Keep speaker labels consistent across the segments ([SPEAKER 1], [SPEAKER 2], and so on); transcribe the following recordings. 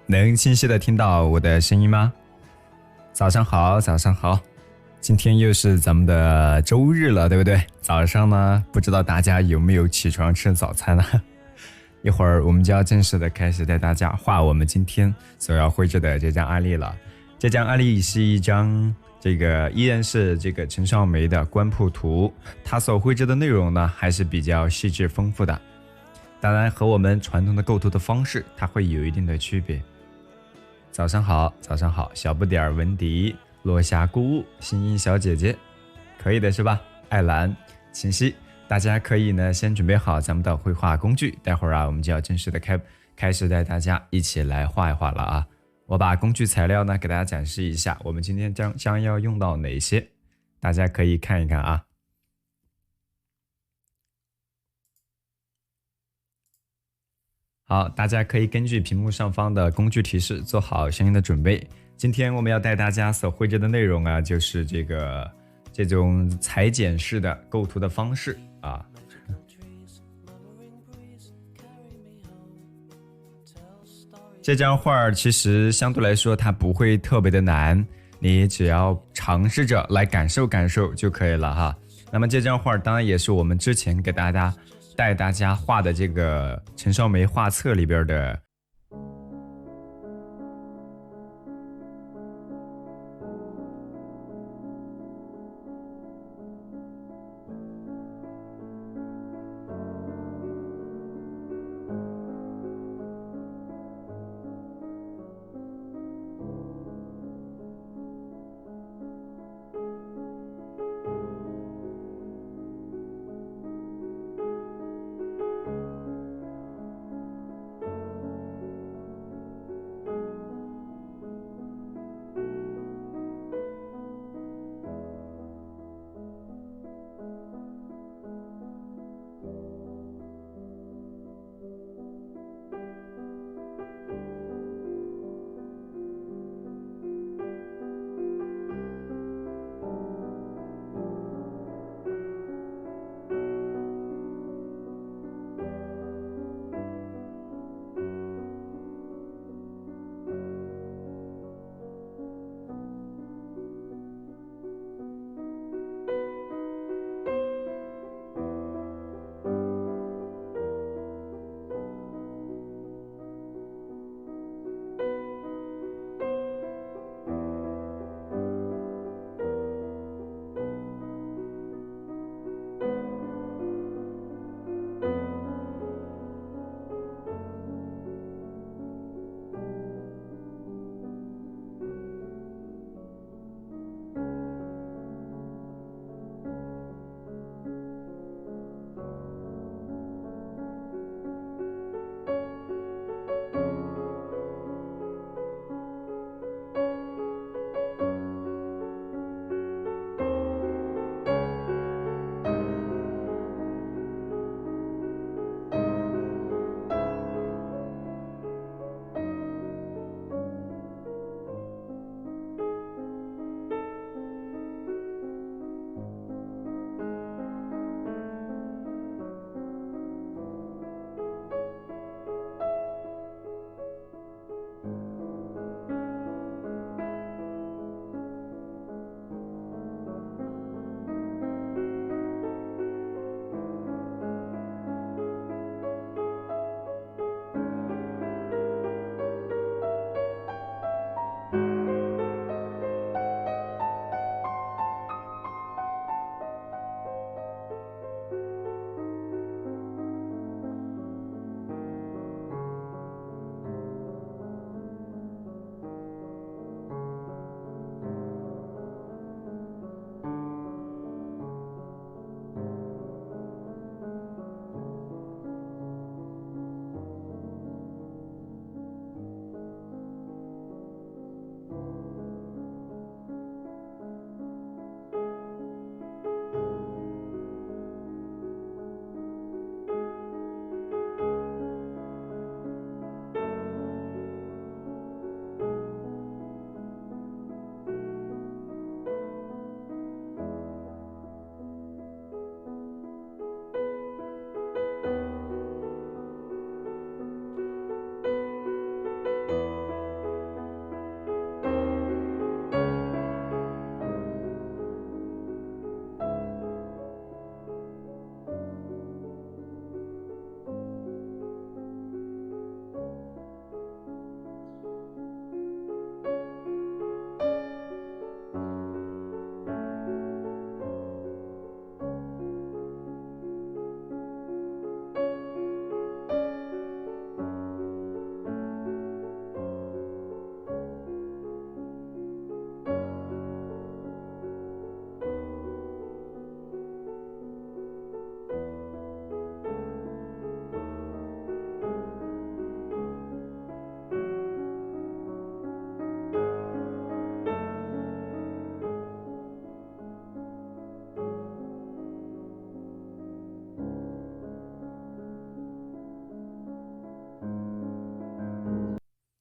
[SPEAKER 1] 能清晰的听到我的声音吗？早上好，早上好，今天又是咱们的周日了，对不对？早上呢，不知道大家有没有起床吃早餐呢？一会儿我们就要正式的开始带大家画我们今天所要绘制的这张案例了。这张案例是一张依然是陈少梅的官铺图，它所绘制的内容呢还是比较细致丰富的，当然和我们传统的构图的方式它会有一定的区别。早上好，早上好，小不点儿文迪，落霞孤鹜，新音小姐姐，可以的是吧？艾兰、秦夕，大家可以呢先准备好咱们的绘画工具，待会儿我们就要正式的开始带大家一起来画一画了啊！我把工具材料呢给大家展示一下，我们今天将要用到哪些，大家可以看一看啊。好，大家可以根据屏幕上方的工具提示做好相应的准备。今天我们要带大家所绘制的内容啊，就是这种裁剪式的构图的方式啊。这张画其实相对来说它不会特别的难，你只要尝试着来感受感受就可以了哈。那么这张画当然也是我们之前给带大家画的这个陈少梅画册里边的。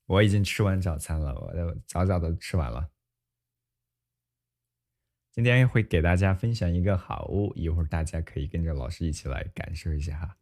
[SPEAKER 1] 我已经吃完早餐了，我都早早的吃完了。今天会给大家分享一个好物，一会儿大家可以跟着老师一起来感受一下哈。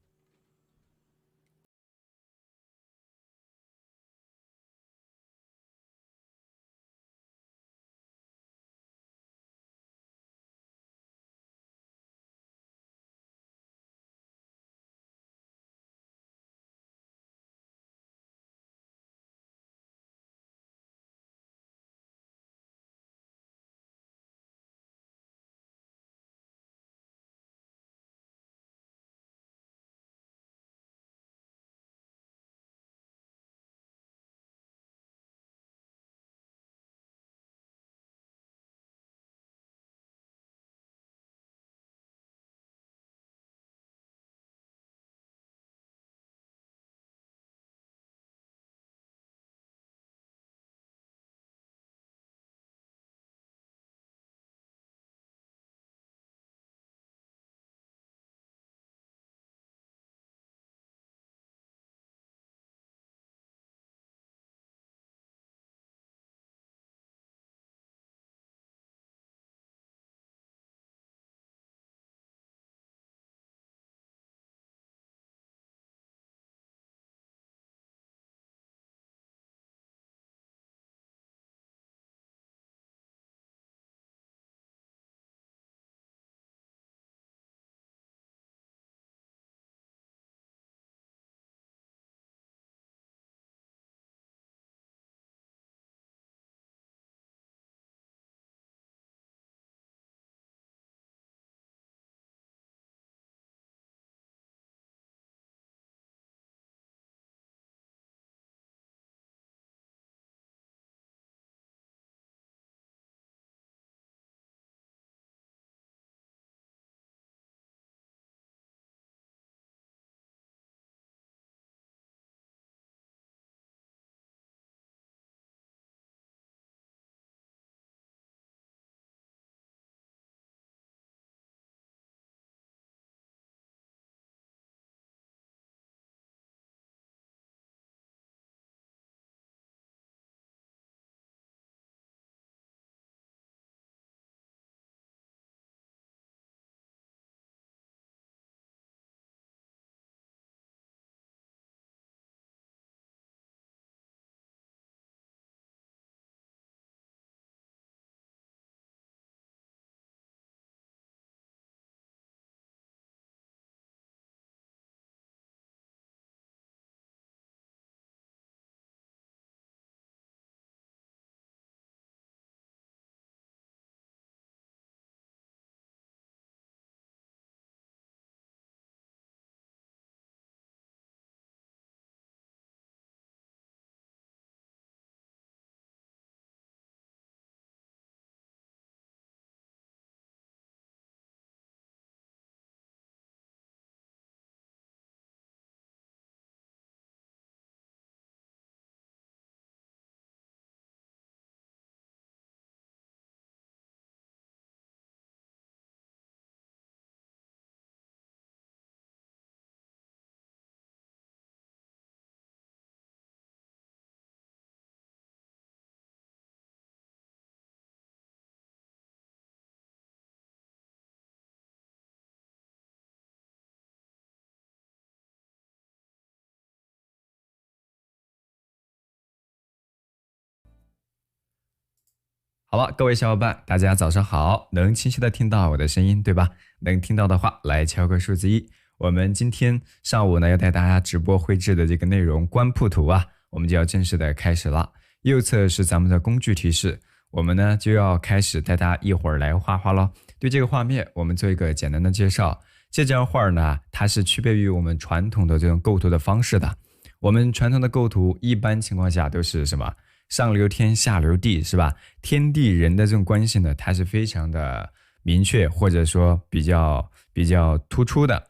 [SPEAKER 1] 好了，各位小伙伴，大家早上好，能清晰的听到我的声音对吧？能听到的话，来敲个数字1。我们今天上午呢要带大家直播绘制的这个内容官铺图啊，我们就要正式的开始了。右侧是咱们的工具提示，我们呢就要开始带大家一会儿来画画咯。对这个画面，我们做一个简单的介绍。这张画呢，它是区别于我们传统的这种构图的方式的。我们传统的构图一般情况下都是什么？上流天下流地是吧？天地人的这种关系呢，它是非常的明确，或者说比较突出的。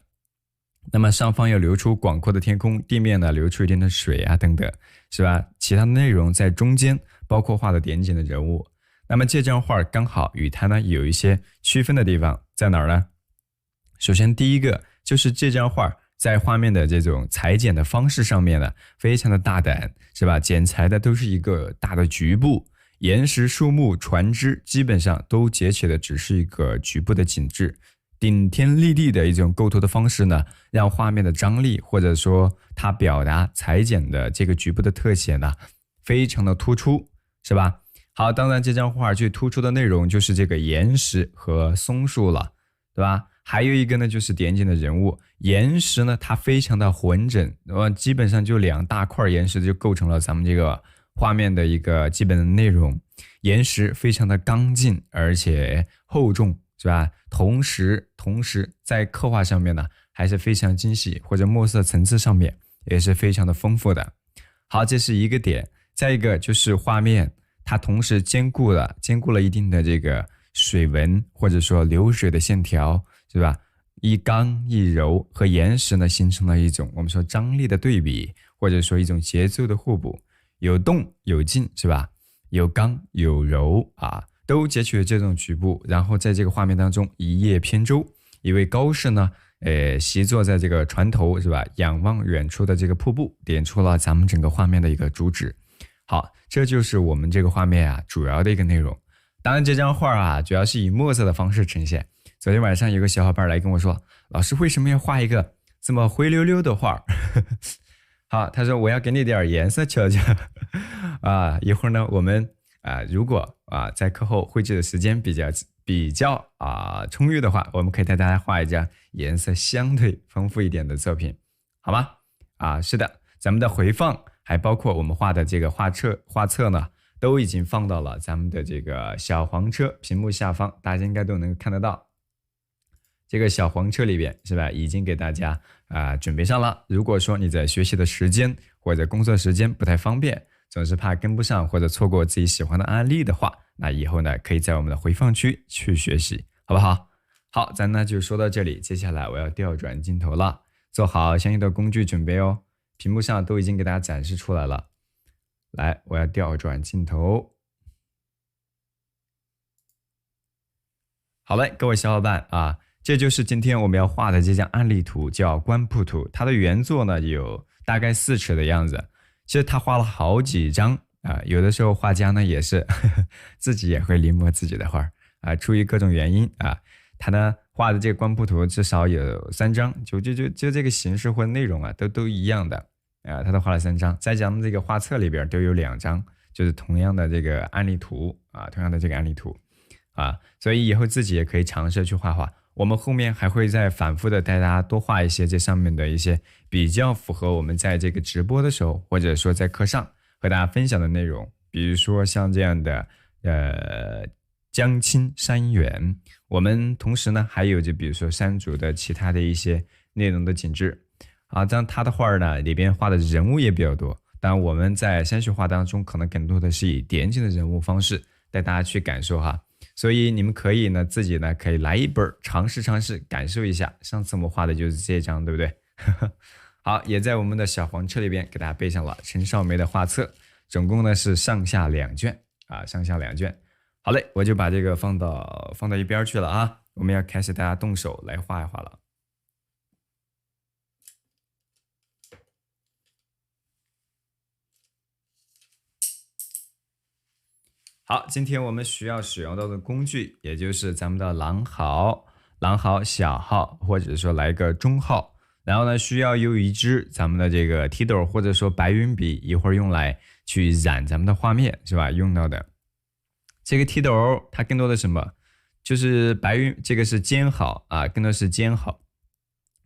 [SPEAKER 1] 那么上方要留出广阔的天空，地面呢留出一点的水啊等等，是吧？其他的内容在中间，包括画的点景的人物。那么这张画刚好与它呢有一些区分的地方，在哪儿呢？首先第一个就是这张画在画面的这种裁剪的方式上面呢，非常的大胆，是吧？剪裁的都是一个大的局部，岩石、树木、船只基本上都截取的只是一个局部的景致。顶天立地的一种构图的方式呢，让画面的张力或者说它表达裁剪的这个局部的特写呢，非常的突出，是吧？好，当然这张画最突出的内容就是这个岩石和松树了，对吧？还有一个呢，就是点景的人物。岩石呢，它非常的浑整，基本上就2大块岩石就构成了咱们这个画面的一个基本的内容。岩石非常的刚劲，而且厚重，是吧？同时在刻画上面呢，还是非常精细，或者墨色层次上面也是非常的丰富的。好，这是一个点。再一个就是画面，它同时兼顾了一定的这个水纹，或者说流水的线条，是吧？一刚一柔，和岩石呢形成了一种我们说张力的对比，或者说一种节奏的互补，有动有静，是吧？有刚有柔啊，都截取了这种局部，然后在这个画面当中一叶扁舟，一位高士呢，席坐在这个船头，是吧？仰望远处的这个瀑布，点出了咱们整个画面的一个主旨。好，这就是我们这个画面啊主要的一个内容。当然这张画啊主要是以墨色的方式呈现。昨天晚上有个小伙伴来跟我说，老师为什么要画一个这么灰溜溜的画？好，他说我要给你点颜色瞧瞧啊。一会儿呢我们如果在课后绘制的时间比较充裕的话，我们可以带大家画一张颜色相对丰富一点的作品，好吗？是的，咱们的回放还包括我们画的这个画册呢，都已经放到了咱们的这个小黄车屏幕下方，大家应该都能看得到。这个小黄车里边，是吧？已经给大家准备上了。如果说你在学习的时间或者工作时间不太方便，总是怕跟不上或者错过自己喜欢的案例的话，那以后呢可以在我们的回放区去学习，好不好？好，咱呢就说到这里，接下来我要调转镜头了，做好相应的工具准备哦。屏幕上都已经给大家展示出来了。来，我要调转镜头。好嘞，各位小伙伴这就是今天我们要画的这张案例图，叫官铺图。它的原作呢有大概4尺的样子。其实他画了好几张有的时候画家呢也是自己也会临摹自己的画出于各种原因他呢画的这个官铺图至少有3张，就这个形式或内容都一样的他都画了3张，在咱们这个画册里边都有2张，就是同样的这个案例图所以以后自己也可以尝试去画画。我们后面还会再反复的带大家多画一些这上面的一些比较符合我们在这个直播的时候，或者说在课上和大家分享的内容，比如说像这样的江青山远，我们同时呢还有就比如说山竹的其他的一些内容的景致这样他的画呢里边画的人物也比较多，当然我们在山水画当中可能更多的是以点景的人物方式带大家去感受所以你们可以呢自己呢可以来一本尝试感受一下，上次我们画的就是这张，对不对？好，也在我们的小黄车里边给大家备上了陈少梅的画册，总共呢是上下2卷上下2卷。好嘞，我就把这个放到一边去了我们要开始大家动手来画一画了。好，今天我们需要使用到的工具，也就是咱们的狼毫、小号，或者说来个中号。然后呢，需要有一支咱们的这个剔斗，或者说白云笔，一会儿用来去染咱们的画面，是吧？用到的这个剔斗，它更多的什么？就是白云，这个是尖好更多是尖好，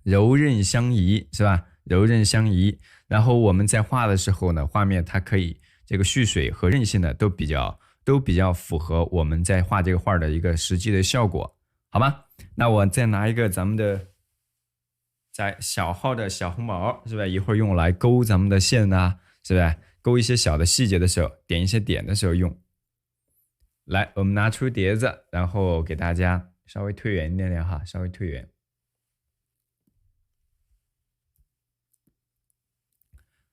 [SPEAKER 1] 柔韧相宜，是吧？柔韧相宜。然后我们在画的时候呢，画面它可以这个蓄水和韧性呢都比较符合我们在画这个画的一个实际的效果，好吗？那我再拿一个咱们的在小号的小红毛，是吧？一会儿用来勾咱们的线是吧？勾一些小的细节的时候，点一些点的时候用。来，我们拿出碟子，然后给大家稍微退远一点点稍微退远。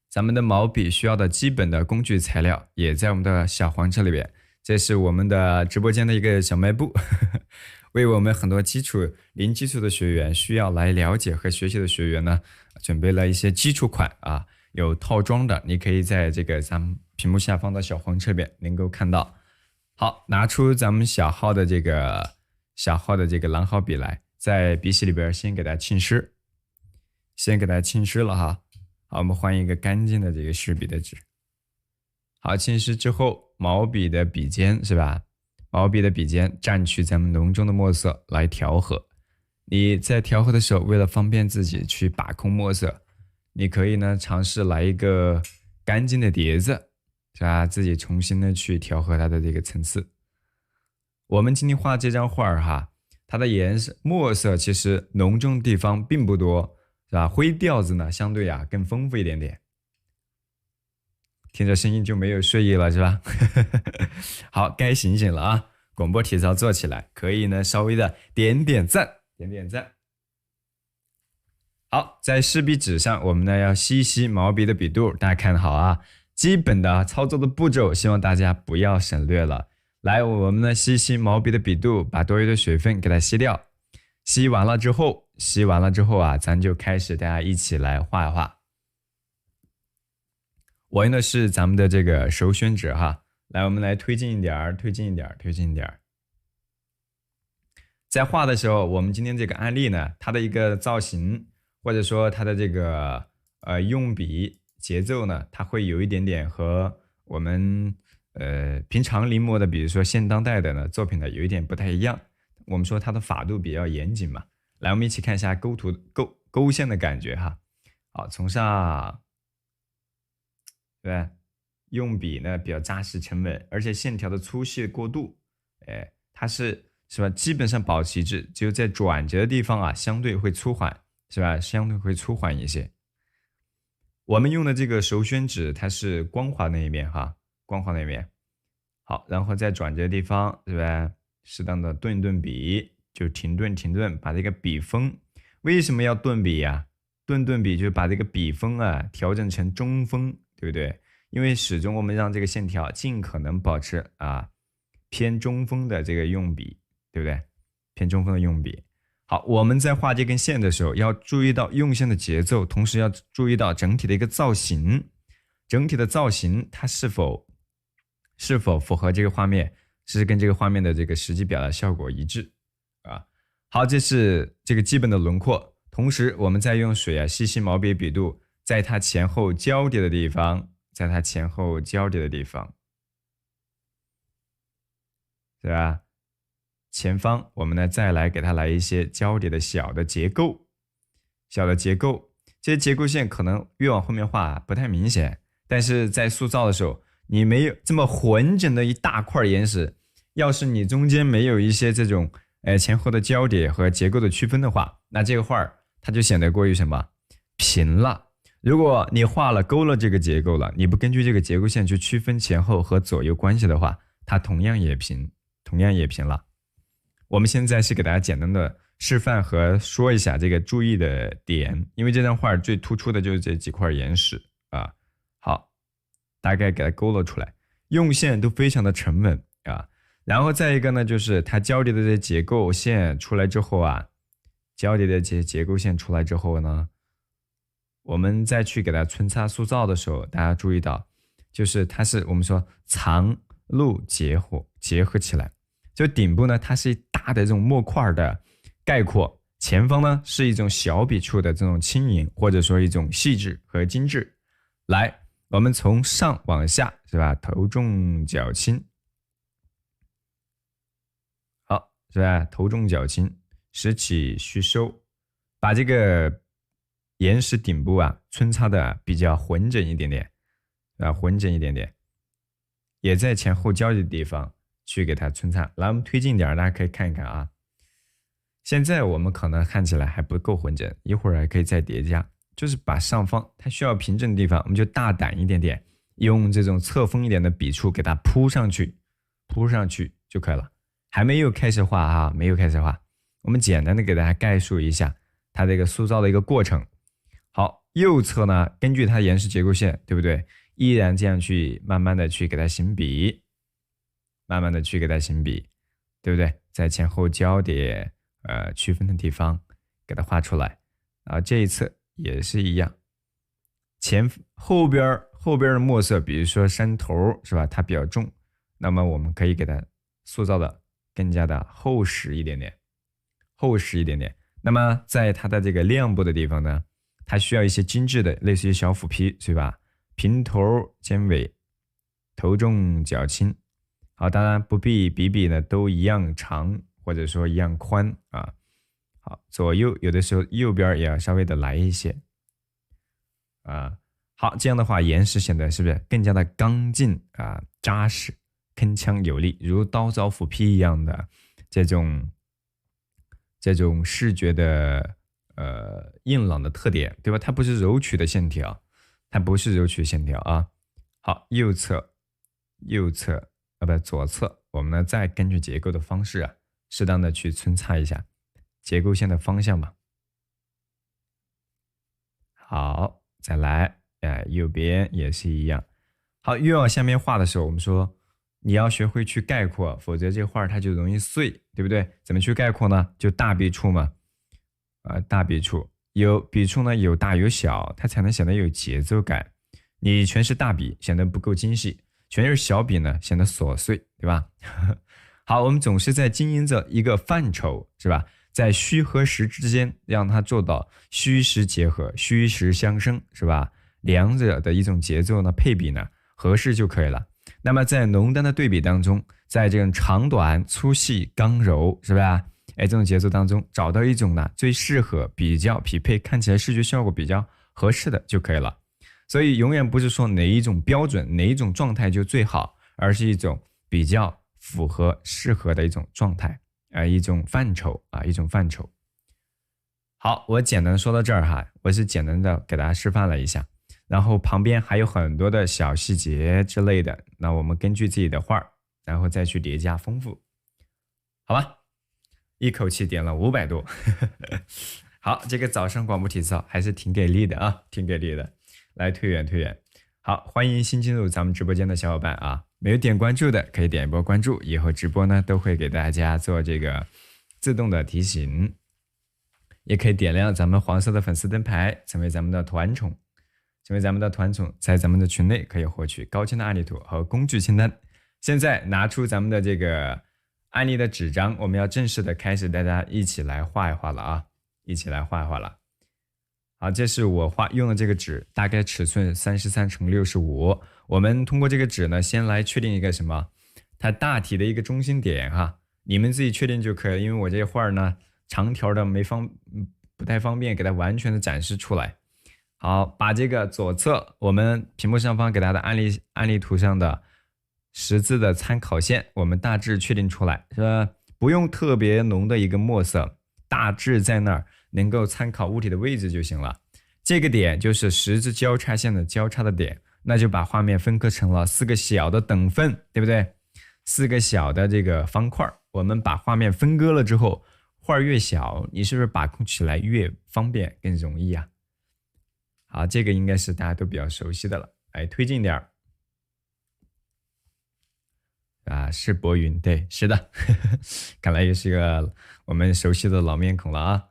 [SPEAKER 1] 咱们的毛笔需要的基本的工具材料也在我们的小黄车里边。这是我们的直播间的一个小卖部为我们很多零基础的学员需要来了解和学习的学员呢，准备了一些基础款啊，有套装的，你可以在这个咱们屏幕下方的小黄车边能够看到。好，拿出咱们小号的这个蓝号笔来，在笔洗里边先给它浸湿，了哈。好，我们换一个干净的这个湿笔的纸。好，浸湿之后，毛笔的笔尖是吧？毛笔的笔尖蘸取咱们浓重的墨色来调和。你在调和的时候，为了方便自己去把控墨色，你可以呢尝试来一个干净的碟子，是吧？自己重新的去调和它的这个层次。我们今天画这张画哈，它的墨色其实浓重的地方并不多，是吧？灰调子呢相对更丰富一点点。听着声音就没有睡意了是吧？好，该醒醒了啊！广播体操做起来，可以呢稍微的点点赞。好，在湿笔纸上，我们呢要吸毛笔的笔肚，大家看好啊！基本的操作的步骤，希望大家不要省略了。来，我们呢吸毛笔的笔肚，把多余的水分给它吸掉。吸完了之后啊，咱就开始大家一起来画一画。我用的是咱们的这个手宣纸哈，来，我们来推进一点。在画的时候，我们今天这个案例呢，它的一个造型，或者说它的这个用笔节奏呢，它会有一点点和我们平常临摹的，比如说现当代的呢作品呢，有一点不太一样。我们说它的法度比较严谨嘛。来，我们一起看一下勾线的感觉哈。好，从上。对，用笔呢比较扎实沉稳，而且线条的粗细过渡，它是吧？基本上保持一致，只有在转折的地方啊，相对会粗缓，是吧？相对会粗缓一些。我们用的这个手宣纸，它是光滑那一面哈，光滑那一面。好，然后在转折的地方，是吧？适当的顿笔，就停顿，把这个笔锋，为什么要顿笔呀？顿笔就是把这个笔锋啊调整成中锋。对不对？因为始终我们让这个线条尽可能保持偏中锋的这个用笔，对不对？偏中锋的用笔。好，我们在画这根线的时候，要注意到用线的节奏，同时要注意到整体的一个造型，整体的造型它是否符合这个画面，是跟这个画面的这个实际表达效果一致啊。好，这是这个基本的轮廓，同时我们再用水吸毛笔笔肚。在它前后交叠的地方，对吧？前方我们呢再来给它来一些交叠的小的结构，这些结构线可能越往后面画不太明显，但是在塑造的时候，你没有这么混整的一大块岩石，要是你中间没有一些这种前后的交叠和结构的区分的话，那这个画它就显得过于什么平了。如果你画了勾了这个结构了，你不根据这个结构线去区分前后和左右关系的话，它同样也平了。我们现在是给大家简单的示范和说一下这个注意的点，因为这张画最突出的就是这几块岩石啊。好，大概给它勾勒出来，用线都非常的沉稳啊。然后再一个呢，就是它交叠的这结构线出来之后啊，我们再去给它皴擦塑造的时候，大家注意到，就是它是我们说藏露结合起来，就顶部呢它是一大的这种墨块的概括，前方呢是一种小笔触的这种轻盈，或者说一种细致和精致。来，我们从上往下，是吧？头重脚轻，好，是吧？头重脚轻，拾起虚收，把这个岩石顶部皴擦的比较浑整一点点，也在前后交集的地方去给它皴擦。来，我们推进点，大家可以看一看啊。现在我们可能看起来还不够浑整，一会儿还可以再叠加，就是把上方它需要平整的地方，我们就大胆一点点，用这种侧锋一点的笔触给它铺上去就可以了。还没有开始画我们简单的给大家概述一下它这个塑造的一个过程。好，右侧呢，根据它岩石结构线，对不对？依然这样去慢慢的去给它行笔，对不对？在前后交点区分的地方给它画出来。这一侧也是一样，后边的墨色，比如说山头是吧，它比较重，那么我们可以给它塑造的更加的厚实一点点。那么在它的这个亮部的地方呢，它需要一些精致的，类似于小虎皮是吧？平头尖尾，头重脚轻。好，当然不必笔笔呢都一样长，或者说一样宽啊。好，左右有的时候右边也要稍微的来一些啊。好，这样的话岩石显得是不是更加的刚劲啊、扎实、铿锵有力，如刀凿斧劈一样的这种视觉的硬朗的特点，对吧？它不是柔曲的线条，啊。好，左侧，我们呢再根据结构的方式适当的去皴擦一下结构线的方向嘛。好，再来，右边也是一样。好，越往下面画的时候，我们说你要学会去概括，否则这画它就容易碎，对不对？怎么去概括呢？就大笔触嘛，大笔触有笔触呢，有大有小，它才能显得有节奏感。你全是大笔，显得不够精细；全是小笔呢，显得琐碎，对吧？好，我们总是在经营着一个范畴，是吧？在虚和实之间，让它做到虚实结合、虚实相生，是吧？两者的一种节奏呢，配比呢合适就可以了。那么在浓淡的对比当中，在这种长短、粗细、刚柔，是吧？这种节奏当中，找到一种呢最适合、比较匹配、看起来视觉效果比较合适的就可以了。所以永远不是说哪一种标准、哪一种状态就最好，而是一种比较符合、适合的一种状态。一种范畴。好，我简单说到这儿哈，我是简单的给大家示范了一下，然后旁边还有很多的小细节之类的，那我们根据自己的画，然后再去叠加丰富，好吧？一口气点了500多，好，这个早上广播体操还是挺给力的啊，挺给力的，来推远。好，欢迎新进入咱们直播间的小伙伴啊。没有点关注的可以点一波关注，以后直播呢都会给大家做这个自动的提醒，也可以点亮咱们黄色的粉丝灯牌，成为咱们的团宠，在咱们的群内可以获取高清的案例图和工具清单。现在拿出咱们的这个案例的纸张，我们要正式的开始大家一起来画一画了啊，好，这是我用的这个纸，大概尺寸33×65。我们通过这个纸呢，先来确定一个什么？它大体的一个中心点哈，你们自己确定就可以了。因为我这画呢，长条的不太方便给它完全的展示出来。好，把这个左侧我们屏幕上方给大家的案例图上的十字的参考线，我们大致确定出来，是吧？不用特别浓的一个墨色，大致在那儿。能够参考物体的位置就行了。这个点就是十字交叉线的交叉的点，那就把画面分割成了4个小的等份，对不对？4个小的这个方块，我们把画面分割了之后，画越小，你是不是把控起来越方便更容易啊？好，这个应该是大家都比较熟悉的了，来推进点是博云，对，是的，看来又是一个我们熟悉的老面孔了啊。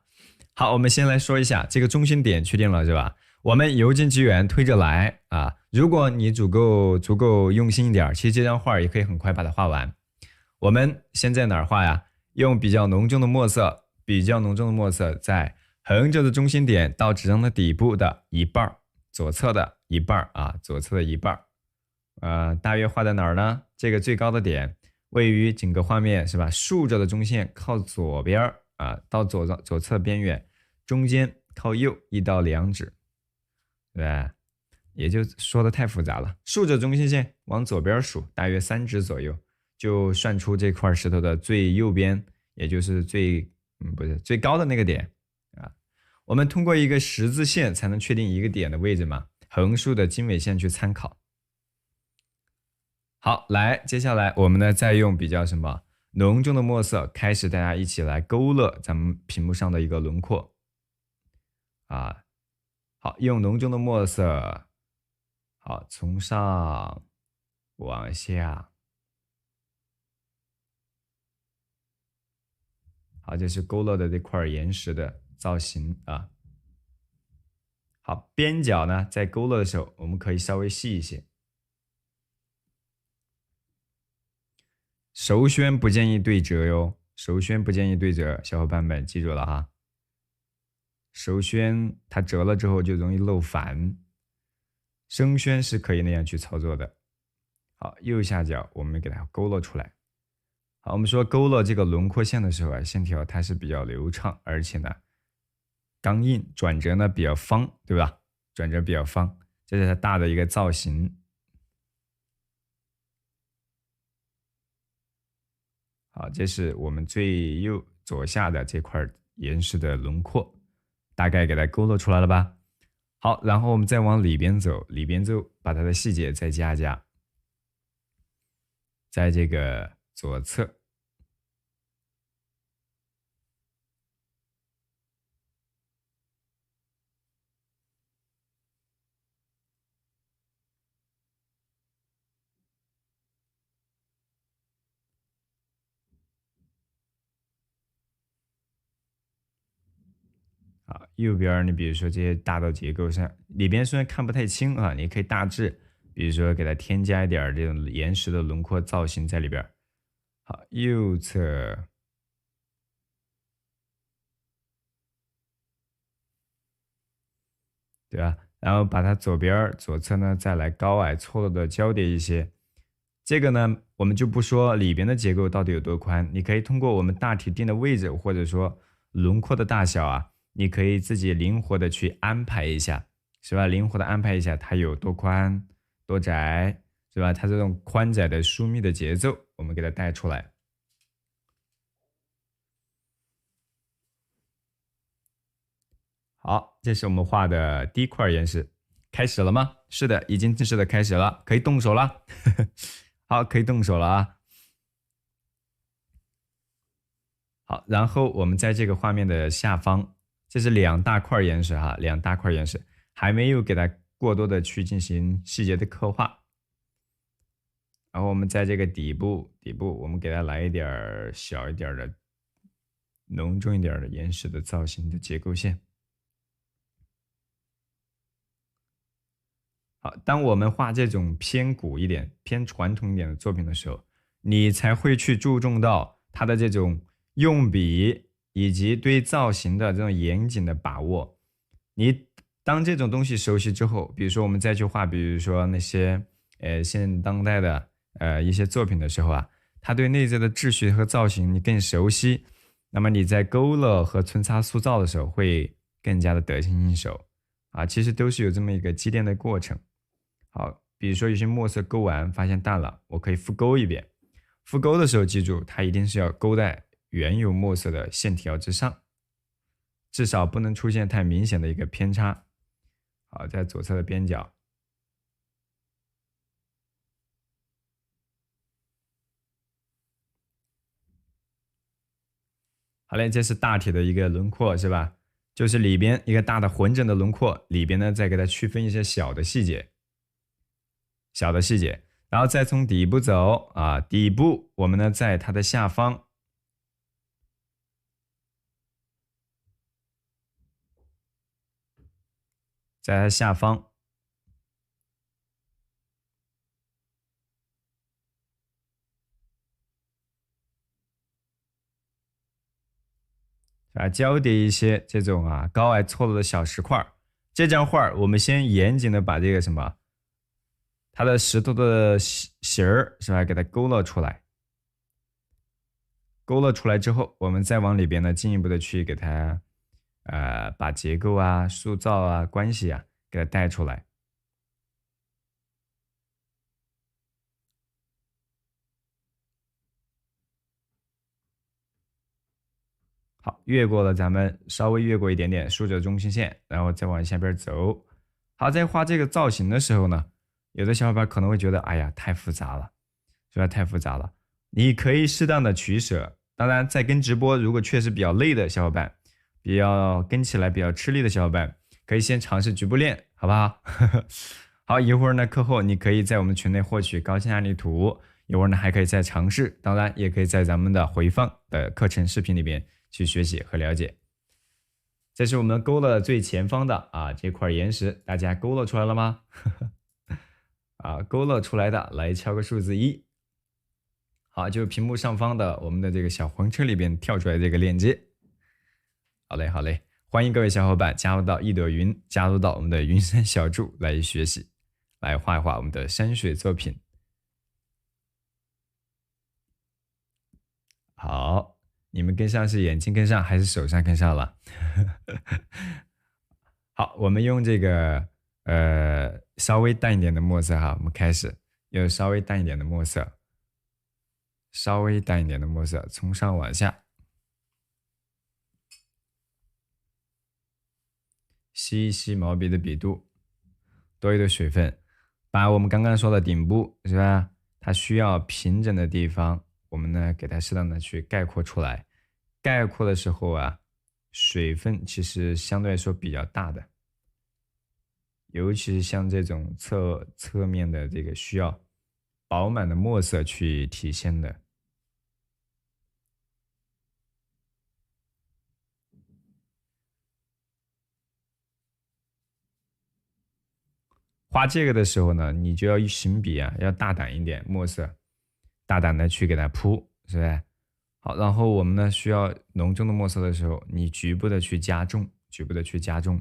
[SPEAKER 1] 好，我们先来说一下这个中心点确定了是吧？我们由近及远推着来啊。如果你足够用心一点，其实这张画也可以很快把它画完。我们先在哪儿画呀？用比较浓重的墨色，在横着的中心点到纸张的底部的一半，左侧的一半啊，大约画在哪儿呢？这个最高的点位于整个画面是吧？竖着的中线靠左边。到左侧边缘，中间靠右1到2指，对吧？也就说的太复杂了。竖着中心线往左边数，大约3指左右，就算出这块石头的最右边，也就是最高的那个点啊。我们通过一个十字线才能确定一个点的位置嘛，横竖的经纬线去参考。好，来，接下来我们呢再用比较浓重的墨色开始，大家一起来勾勒咱们屏幕上的一个轮廓好，用浓重的墨色，好，从上往下好，这是勾勒的这块岩石的造型啊。好，边角呢，在勾勒的时候，我们可以稍微细一些。首宣不建议对折哟，首宣不建议对折，小伙伴们记住了哈。首宣它折了之后就容易漏反，生宣是可以那样去操作的。好，右下角我们给它勾勒出来。好，我们说勾勒这个轮廓线的时候啊，线条它是比较流畅，而且呢刚硬，转折呢比较方，对吧？转折比较方，这是它大的一个造型。好，这是我们最右左下的这块岩石的轮廓，大概给它勾勒出来了吧？好，然后我们再往里边走，里边走，把它的细节再加加，在这个左侧。啊，右边你比如说这些大的结构上，里边虽然看不太清啊，你可以大致，比如说给它添加一点这种岩石的轮廓造型在里边。好，右侧，对吧？然后把它左侧呢再来高矮错落的交叠一些。这个呢，我们就不说里边的结构到底有多宽，你可以通过我们大体定的位置，或者说轮廓的大小啊。你可以自己灵活的去安排一下，是吧？灵活的安排一下它有多宽多窄，是吧？它这种宽窄的疏密的节奏，我们给它带出来。好，这是我们画的第一块岩石，开始了吗？是的，已经正式的开始了，可以动手了。好，可以动手了啊。好，然后我们在这个画面的下方。这是2大块岩石哈，2大块岩石还没有给它过多的去进行细节的刻画。然后我们在这个底部，我们给它来一点小一点的、浓重一点的岩石的造型的结构线。好，当我们画这种偏古一点、偏传统一点的作品的时候，你才会去注重到它的这种用笔。以及对造型的这种严谨的把握，你当这种东西熟悉之后，比如说我们再去画，比如说那些现当代的一些作品的时候啊，它对内在的秩序和造型你更熟悉，那么你在勾勒和皴擦塑造的时候会更加的得心应手啊。其实都是有这么一个积淀的过程。好，比如说有些墨色勾完发现淡了，我可以复勾一遍。复勾的时候记住，它一定是要勾在原有墨色的线条之上，至少不能出现太明显的一个偏差。好，在左侧的边角。好嘞，这是大体的一个轮廓，是吧？就是里边一个大的浑整的轮廓，里边呢再给它区分一些小的细节，然后再从底部走啊，底部我们呢在它的下方。在它下方，交叠一些这种高矮错落的小石块。这张画我们先严谨的把这个什么，它的石头的形儿是吧，给它勾勒出来。勾勒出来之后，我们再往里边呢进一步的去给它，把结构啊、塑造啊、关系啊给它带出来。好，越过了咱们稍微越过一点点，竖着中心线，然后再往下边走。好，在画这个造型的时候呢，有的小伙伴可能会觉得，哎呀，太复杂了，是吧？太复杂了。你可以适当的取舍。当然，在跟直播如果确实比较累的小伙伴，比较跟起来比较吃力的小伙伴，可以先尝试局部练，好不好？好，一会儿呢，课后你可以在我们群内获取高清案例图，一会儿呢还可以再尝试，当然也可以在咱们的回放的课程视频里边去学习和了解。这是我们勾勒最前方的这块岩石，大家勾勒出来了吗？勾勒出来的来敲个数字1。好，就是屏幕上方的我们的这个小黄车里边跳出来这个链接。好嘞，好嘞，欢迎各位小伙伴加入到一朵云，加入到我们的云山小筑来学习，来画一画我们的山水作品。好，你们跟上是眼睛跟上还是手上跟上了？好，我们用这个稍微淡一点的墨色哈，我们开始用稍微淡一点的墨色，稍微淡一点的墨色，从上往下吸一吸毛笔的笔肚，多余的水分，把我们刚刚说的顶部是吧？它需要平整的地方，我们呢给它适当的去概括出来。概括的时候水分其实相对来说比较大的，尤其是像这种侧面的这个需要饱满的墨色去体现的。画这个的时候呢，你就要行笔要大胆一点，墨色大胆的去给它铺，是不是？好，然后我们呢需要浓重的墨色的时候，你局部的去加重，局部的去加重，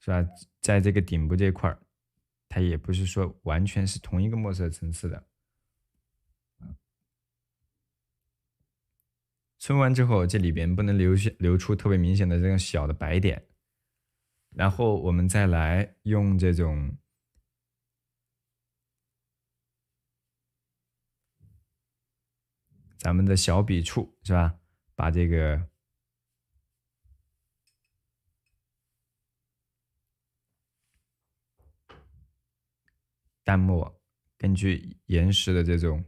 [SPEAKER 1] 是吧？在这个顶部这块儿，它也不是说完全是同一个墨色层次的。皴完之后，这里边不能流出特别明显的这种小的白点，然后我们再来用这种咱们的小笔触，是吧？把这个淡墨根据岩石的这种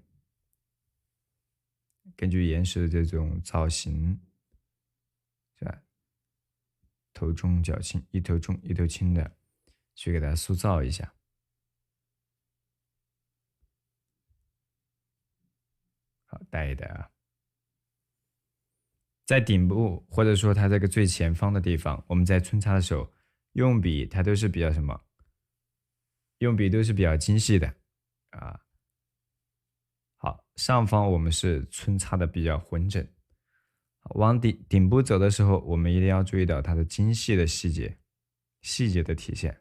[SPEAKER 1] 造型，是吧？头重脚轻，一头重一头轻的去给它塑造一下。好，带一带在顶部或者说它这个最前方的地方，我们在皴擦的时候用笔，它都是比较什么？用笔都是比较精细的好，上方我们是皴擦的比较浑整，往顶部走的时候，我们一定要注意到它的精细的细节的体现。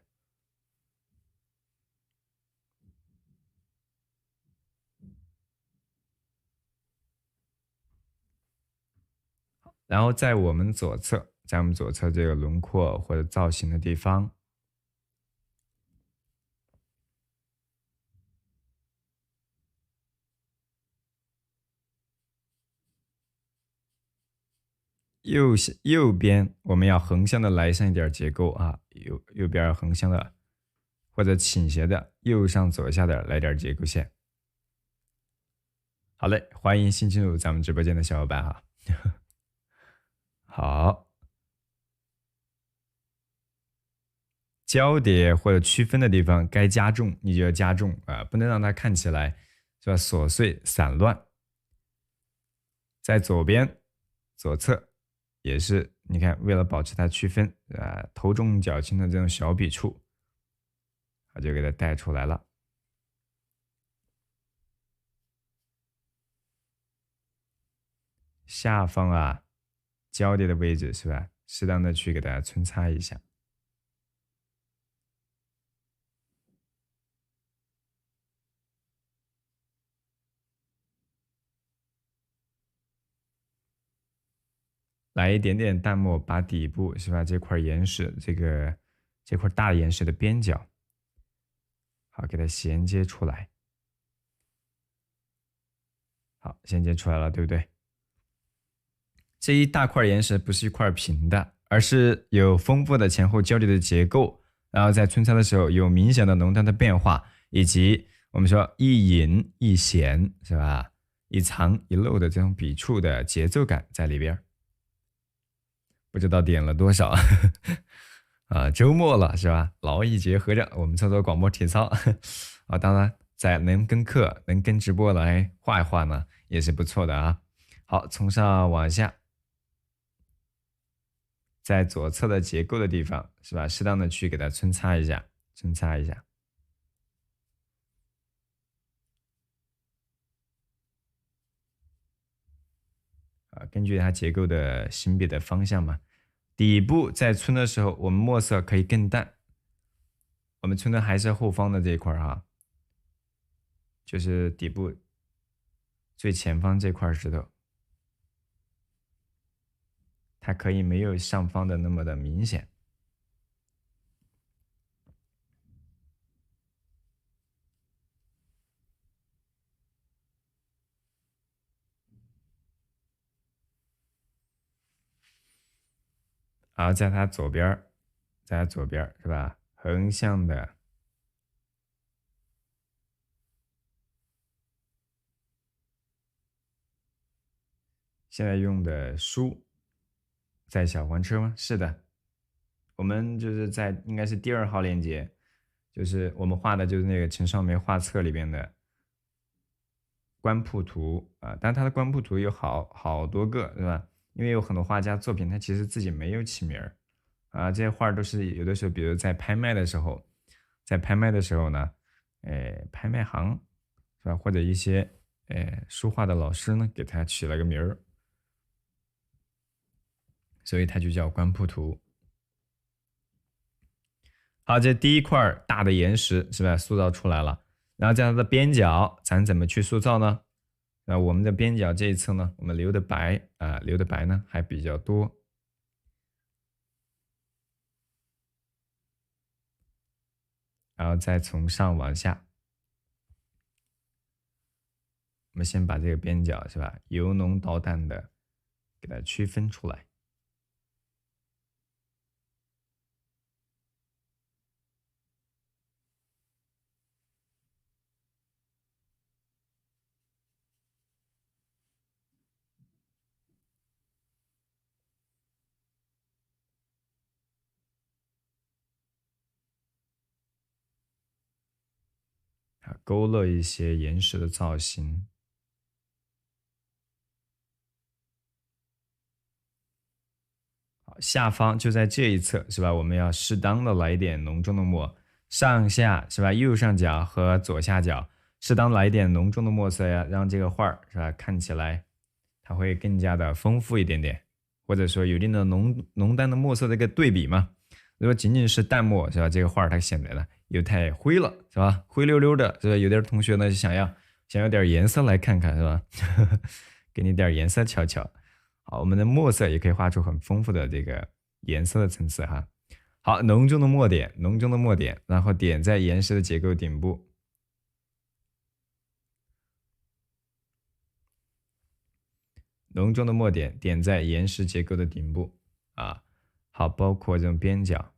[SPEAKER 1] 然后在我们左侧这个轮廓或者造型的地方，右边我们要横向的来上一点结构右边横向的或者倾斜的右上左下的来点结构线。好嘞，欢迎新进入咱们直播间的小伙伴好，交叠或者区分的地方该加重你就要加重不能让它看起来是吧琐碎散乱。在左边左侧也是，你看为了保持它区分头重脚轻的这种小笔触，就给它带出来了。下方交叠的位置是吧？适当的去给大家皴擦一下。来一点点淡墨，把底部是吧？这块岩石，这块大岩石的边角，好，给它衔接出来。好，衔接出来了，对不对？这一大块岩石不是一块平的，而是有丰富的前后交叠的结构，然后在皴擦的时候有明显的浓淡的变化，以及我们说一隐一显是吧？一藏一露的这种笔触的节奏感在里边。不知道点了多少周末了是吧？劳逸结合着，我们做做广播体操当然在能跟课、能跟直播来画一画呢，也是不错的啊。好，从上往下，在左侧的结构的地方是吧？适当的去给它扦插一下，扦插一下。啊，根据它结构的形笔的方向嘛，底部在皴的时候，我们墨色可以更淡。我们皴的还是后方的这一块哈，就是底部最前方这块石头，它可以没有上方的那么的明显。然后在它左边，在它左边是吧？横向的，现在用的书，在小黄车吗？是的，我们就是在应该是第2号链接，就是我们画的就是那个陈少梅画册里边的官铺图啊，但它的官铺图有好多个，对吧？因为有很多画家作品，他其实自己没有起名儿啊，这些画都是有的时候，比如在拍卖的时候，呢，拍卖行是吧，或者一些书画的老师呢，给他取了个名儿，所以它就叫官铺图。好，这第一块大的岩石是吧，塑造出来了。然后在它的边角，咱怎么去塑造呢？我们的边角这一侧呢，我们留的白留的白呢还比较多。然后再从上往下，我们先把这个边角是吧，由浓到淡的给它区分出来。勾勒一些岩石的造型。好，下方就在这一侧是吧？我们要适当的来一点浓重的墨，上下是吧？右上角和左下角适当来一点浓重的墨色呀，让这个画是吧看起来它会更加的丰富一点点，或者说有一定的浓淡的墨色的一个对比嘛。如果仅仅是淡墨是吧，这个画它显得呢又太灰了是吧？灰溜溜的是吧？有点同学呢想要点颜色来看看是吧？给你点颜色瞧瞧。好，我们的墨色也可以画出很丰富的这个颜色的层次哈。好，浓重的墨点，浓重的墨点，然后点在岩石的结构顶部。浓重的墨点点在岩石结构的顶部啊。好，包括这种边角，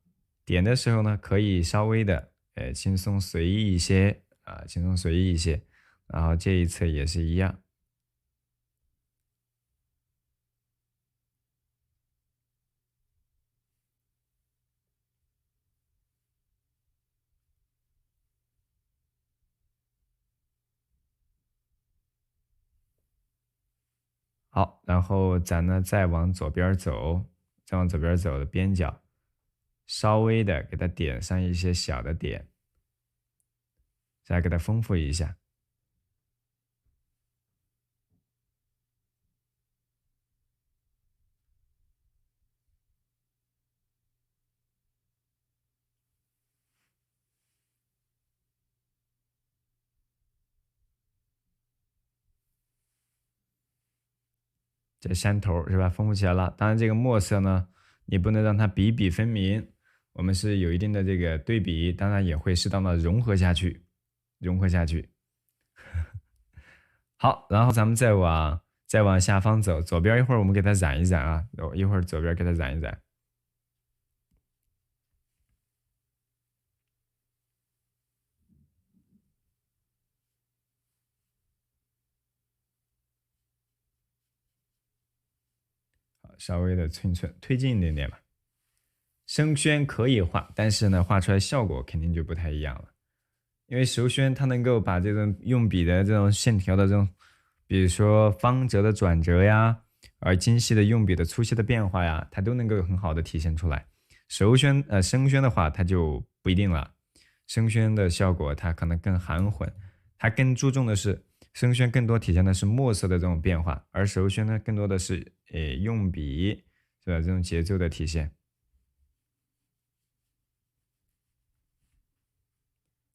[SPEAKER 1] 点的时候呢，可以稍微的轻松随意一些啊，轻松随意一些。然后这一侧也是一样。好，然后咱呢再往左边走，再往左边走的边角，稍微的给它点上一些小的点，再给它丰富一下。这山头是吧，丰富起来了。当然，这个墨色呢，你不能让它笔笔分明，我们是有一定的这个对比，当然也会适当的融合下去，融合下去。好，然后咱们再往下方走，左边一会儿我们给它染一染啊，一会儿左边给它染一染。好，稍微的寸推进一点点吧。生宣可以画，但是呢，画出来效果肯定就不太一样了。因为手宣它能够把这种用笔的这种线条的这种，比如说方折的转折呀，而精细的用笔的粗细的变化呀，它都能够很好的体现出来。声宣的话，它就不一定了。声宣的效果它可能更含混，它更注重的是声宣更多体现的是墨色的这种变化，而手宣呢更多的是用笔是吧这种节奏的体现。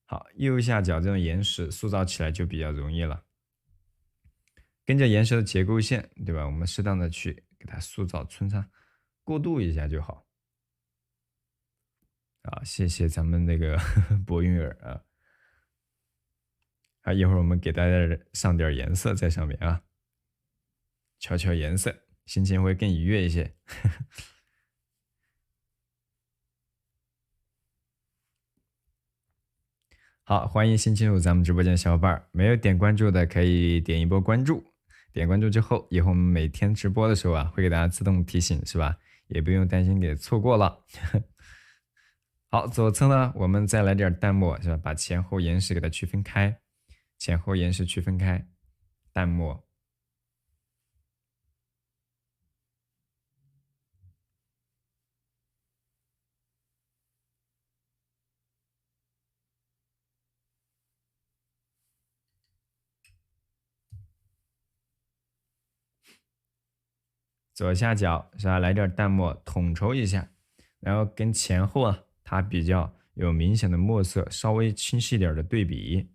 [SPEAKER 1] 好，右下角这种岩石塑造起来就比较容易了，跟着岩石的结构线，对吧？我们适当的去给它塑造穿插，过渡一下就好。啊，谢谢咱们那个博云儿啊，一会儿我们给大家上点颜色在上面啊，调调颜色，心情会更愉悦一些。好，欢迎新进入咱们直播间的小伙伴，没有点关注的可以点一波关注。点关注之后，以后我们每天直播的时候啊，会给大家自动提醒，是吧？也不用担心给错过了。好，左侧呢，我们再来点淡墨，是吧？把前后岩石给它区分开，前后岩石区分开，淡墨。左下角是吧？来点淡墨，统筹一下，然后跟前后啊，它比较有明显的墨色，稍微清晰点的对比。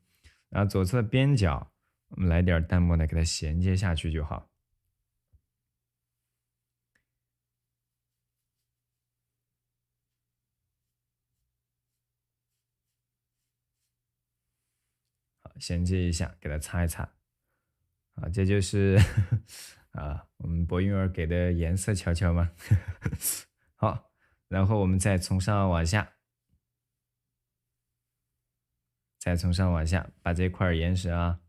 [SPEAKER 1] 然后左侧边角，我们来点淡墨呢，给它衔接下去就好。好，衔接一下，给它擦一擦。啊，这就是啊，我们博云儿给的颜色，瞧瞧吗？好，然后我们再从上往下。再从上往下，把这块岩石啊，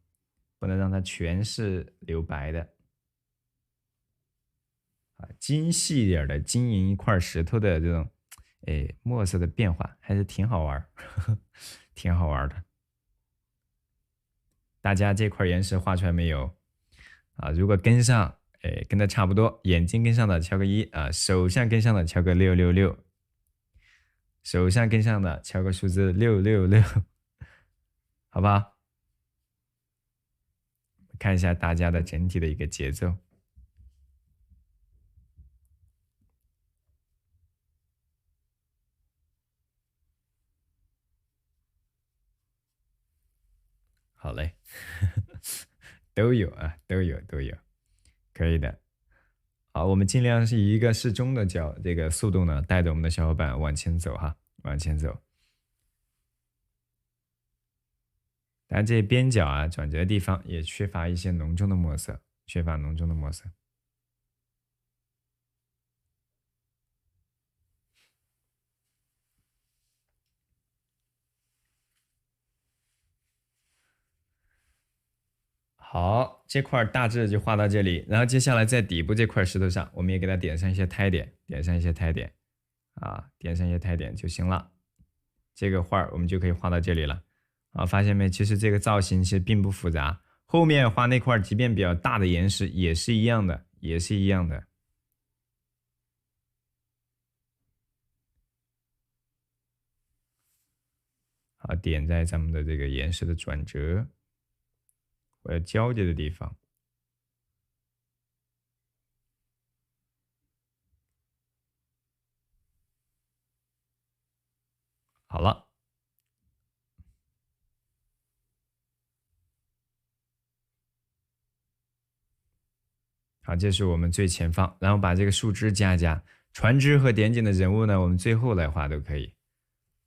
[SPEAKER 1] 不能让它全是留白的啊，精细一点的经营一块石头的这种，墨色的变化还是挺好玩挺好玩的。大家这块岩石画出来没有啊？如果跟上，跟的差不多，眼睛跟上的敲个一啊，手相跟上的敲个666，手相跟上的敲个数字666，好吧？看一下大家的整体的一个节奏。好嘞，都有啊，都有都有，可以的。好，我们尽量是以一个适中的这个速度呢，带着我们的小伙伴往前走哈，往前走。但这边角啊、转折的地方也缺乏一些浓重的墨色，缺乏浓重的墨色。好，这块大致就画到这里，然后接下来在底部这块石头上，我们也给它点上一些胎点，点上一些胎点，啊，点上一些胎点就行了。这个画我们就可以画到这里了。啊，发现没？其实这个造型其实并不复杂，后面画那块即便比较大的岩石也是一样的，也是一样的。好，点在咱们的这个岩石的转折或者交界的地方。好了，好，这是我们最前方，然后把这个树枝加一加，船只和点景的人物呢，我们最后来画都可以，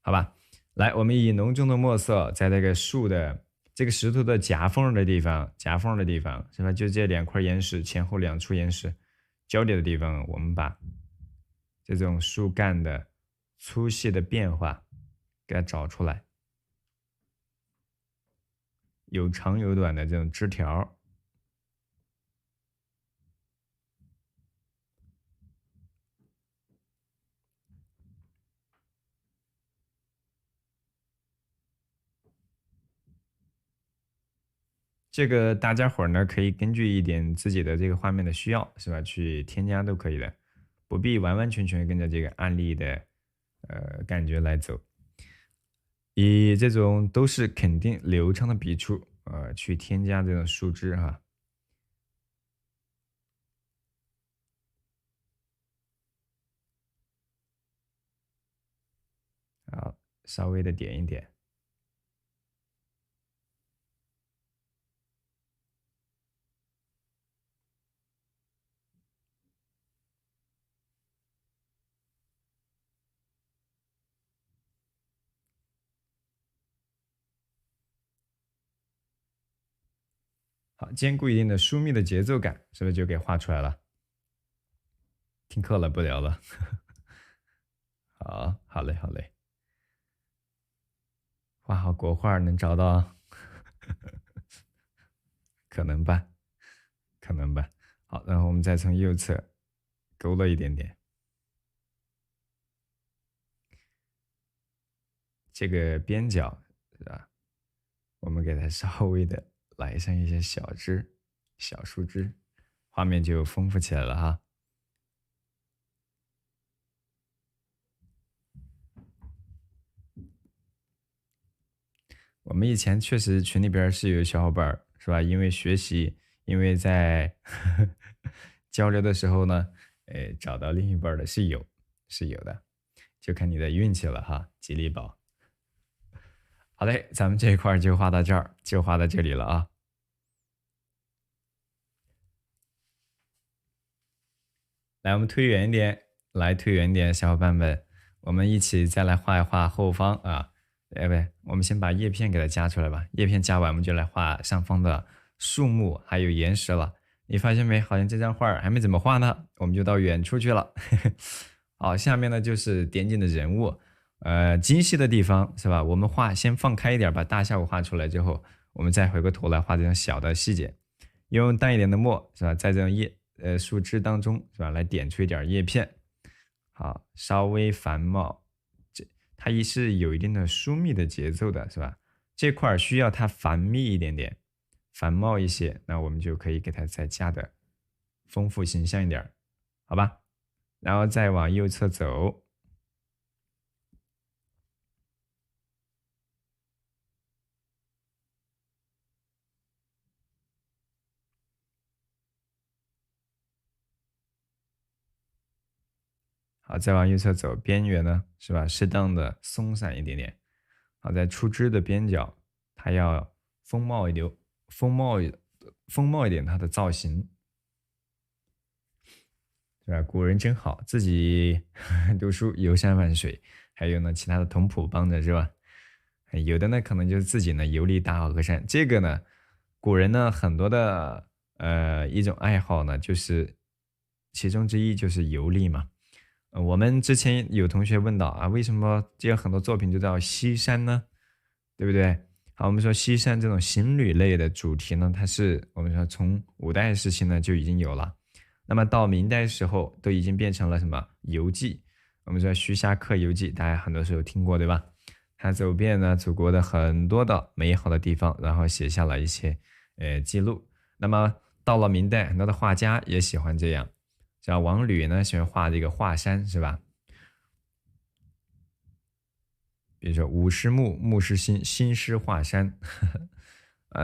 [SPEAKER 1] 好吧？来，我们以浓重的墨色在这个树的这个石头的夹缝的地方，夹缝的地方是吧？就这两块岩石前后两处岩石交叠的地方，我们把这种树干的粗细的变化给它找出来，有长有短的这种枝条。这个大家伙儿呢，可以根据一点自己的这个画面的需要，是吧？去添加都可以的，不必完完全全跟着这个案例的感觉来走，以这种都是肯定流畅的笔触，去添加这种树枝哈。好，稍微的点一点。好，兼顾一定的疏密的节奏感，是不是就给画出来了？听课了，不聊了。好，好嘞，好嘞。画好国画能找到？可能吧，可能吧。好，然后我们再从右侧勾勒一点点。这个边角是吧？我们给它稍微的来上一些小枝、小树枝，画面就丰富起来了哈。我们以前确实群里边是有小伙伴是吧？因为学习，因为在交流的时候呢，找到另一半的是有的，就看你的运气了哈，吉利宝。好嘞，咱们这一块就画到这儿，就画到这里了啊。来，我们推远一点，来推远一点，小伙伴们，我们一起再来画一画后方啊。不对，我们先把叶片给它加出来吧。叶片加完，我们就来画上方的树木还有岩石了。你发现没？好像这张画还没怎么画呢，我们就到远处去了。好，下面呢就是点景的人物，精细的地方是吧？我们画先放开一点，把大效果画出来之后，我们再回过头来画这种小的细节，用淡一点的墨是吧？在这种树枝当中是吧？来点出一点叶片，好，稍微繁茂。它也是有一定的疏密的节奏的，是吧？这块需要它繁密一点点，繁茂一些，那我们就可以给它再加的丰富形象一点，好吧？然后再往右侧走，好，再往右侧走，边缘呢是吧？适当的松散一点点，好，在出枝的边角，它要丰茂一点，丰茂一点它的造型。是吧？古人真好，自己读书游山玩水，还有呢其他的同谱帮着是吧？有的呢可能就是自己呢游历大好河山，这个呢古人呢很多的一种爱好呢就是其中之一就是游历嘛。我们之前有同学问到啊，为什么这样很多作品就叫西山呢？对不对？好，我们说西山这种行旅类的主题呢，它是我们说从五代时期呢就已经有了。那么到明代时候，都已经变成了什么游记？我们说徐霞客游记，大家很多时候听过，对吧？他走遍了祖国的很多的美好的地方，然后写下了一些记录。那么到了明代，很多的画家也喜欢这样，像王吕呢喜欢画这个华山，是吧？比如说五师木，木是心，心师华山，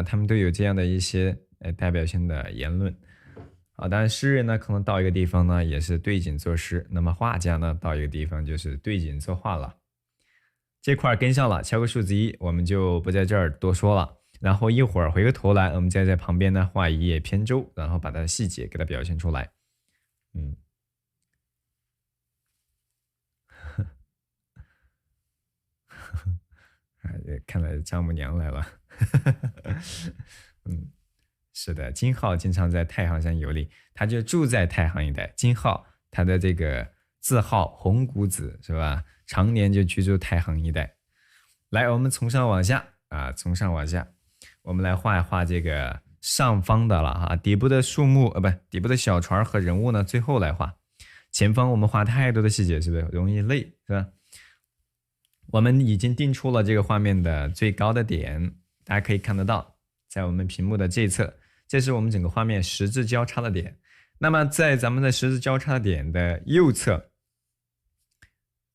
[SPEAKER 1] 他们都有这样的一些代表性的言论。啊，当然诗人呢，可能到一个地方呢，也是对景作诗；那么画家呢，到一个地方就是对景作画了。这块跟上了，敲个数字1，我们就不在这儿多说了。然后一会儿回过头来，我们再在旁边呢画一叶扁舟，然后把它的细节给它表现出来。嗯，看来丈母娘来了。嗯。是的，金浩经常在太行山游历，他就住在太行一带。金浩他的这个字号红谷子是吧？常年就居住太行一带。来，我们从上往下啊，从上往下，我们来画一画这个上方的了哈。底部的树木不，底部的小船和人物呢，最后来画。前方我们画太多的细节，是不是容易累？是吧？我们已经定出了这个画面的最高的点，大家可以看得到。在我们屏幕的这一侧，这是我们整个画面十字交叉的点。那么在咱们的十字交叉点的右侧，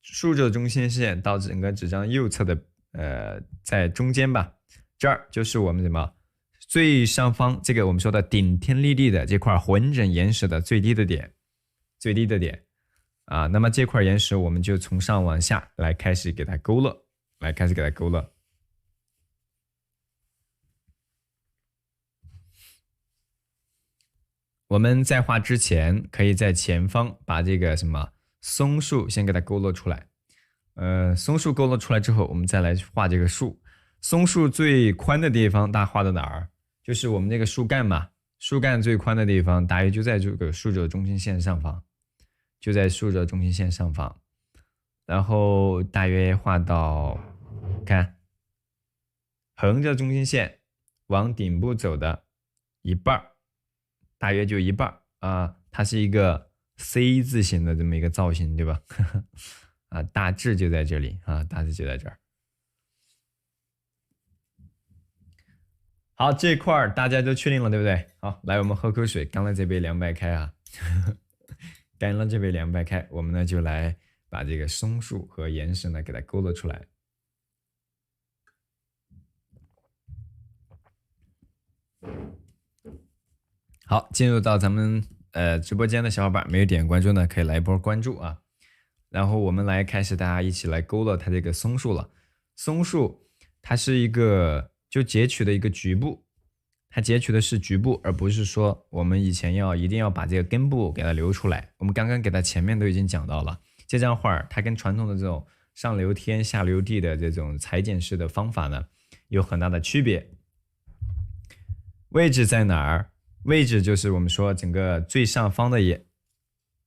[SPEAKER 1] 竖着中心线到整个纸张右侧的在中间吧，这儿就是我们什么最上方这个我们说的顶天立地的这块浑整岩石的最低的点，啊。那么这块岩石我们就从上往下来开始给它勾勒，我们在画之前，可以在前方把这个什么松树先给它勾勒出来。松树勾勒出来之后，我们再来画这个树。松树最宽的地方，大家画到哪儿？就是我们这个树干嘛，树干最宽的地方，大约就在这个竖轴中心线上方，然后大约画到，看，横着中心线往顶部走的一半，大约就一半啊，它是一个 C 字形的这么一个造型，对吧？啊，大致就在这里啊，大致就在这儿。好，这块大家都确定了，对不对？好，来，我们喝口水，干了这杯凉白开啊，干了这杯凉白开，我们呢就来把这个松树和岩石呢给它勾勒出来。好，进入到咱们直播间的小伙伴没有点关注呢，可以来一波关注啊。然后我们来开始，大家一起来勾勒它这个松树了。松树它是一个就截取的一个局部，它截取的是局部，而不是说我们以前一定要把这个根部给它留出来。我们刚刚给它前面都已经讲到了，这张画它跟传统的这种上留天下留地的这种裁剪式的方法呢有很大的区别。位置在哪儿？位置就是我们说整个最上方的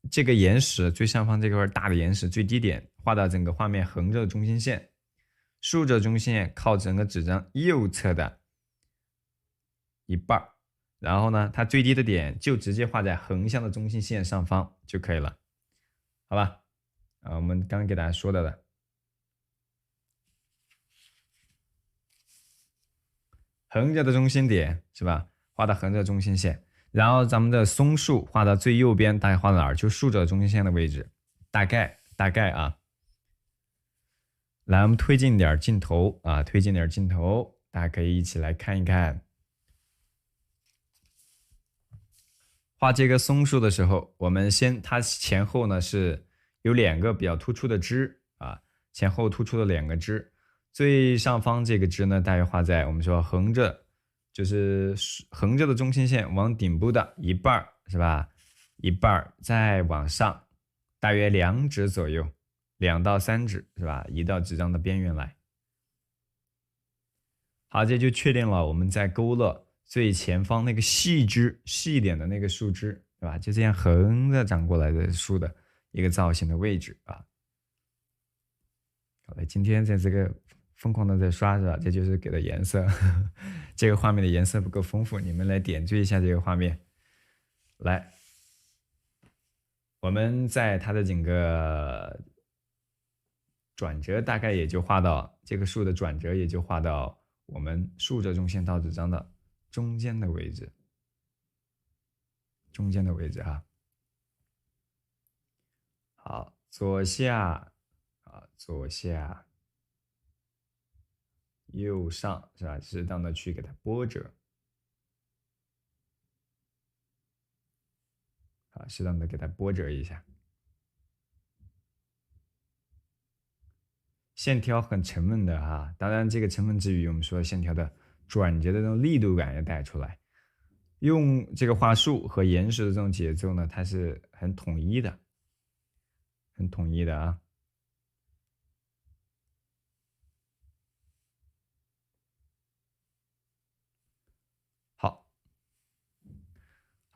[SPEAKER 1] 这个岩石最上方这块大的岩石最低点画到整个画面横着中心线，竖着中心线靠整个纸张右侧的一半，然后呢，它最低的点就直接画在横向的中心线上方就可以了，好吧？我们刚刚给大家说到的，横着的中心点是吧？画到横着中心线。然后咱们的松树画到最右边，大概画到哪儿？就竖着中心线的位置，大概啊。来，我们推进点镜头啊，大家可以一起来看一看。画这个松树的时候，我们它前后呢是有两个比较突出的枝啊，前后突出的两个枝，最上方这个枝呢，大约画在我们说横着。就是横着的中心线往顶部的一半是吧？一半再往上，大约2指左右，2到3指是吧？移到纸张的边缘来。好，这就确定了。我们在勾勒最前方那个细一点的那个树枝，对吧？就这样横着长过来的树的一个造型的位置啊。好的，今天在这个疯狂的在刷是吧？这就是给的颜色，这个画面的颜色不够丰富，你们来点缀一下这个画面。来，我们在它的整个转折大概也就画到这个树的转折，也就画到我们竖着中线到纸张的中间的位置，啊。好，左下，右上是吧？适当的去给它拨折，啊，适当的给它拨折一下。线条很沉稳的哈，当然这个沉稳之余，我们说线条的转折的这种力度感要带出来。用这个画树和岩石的这种节奏呢，它是很统一的，啊。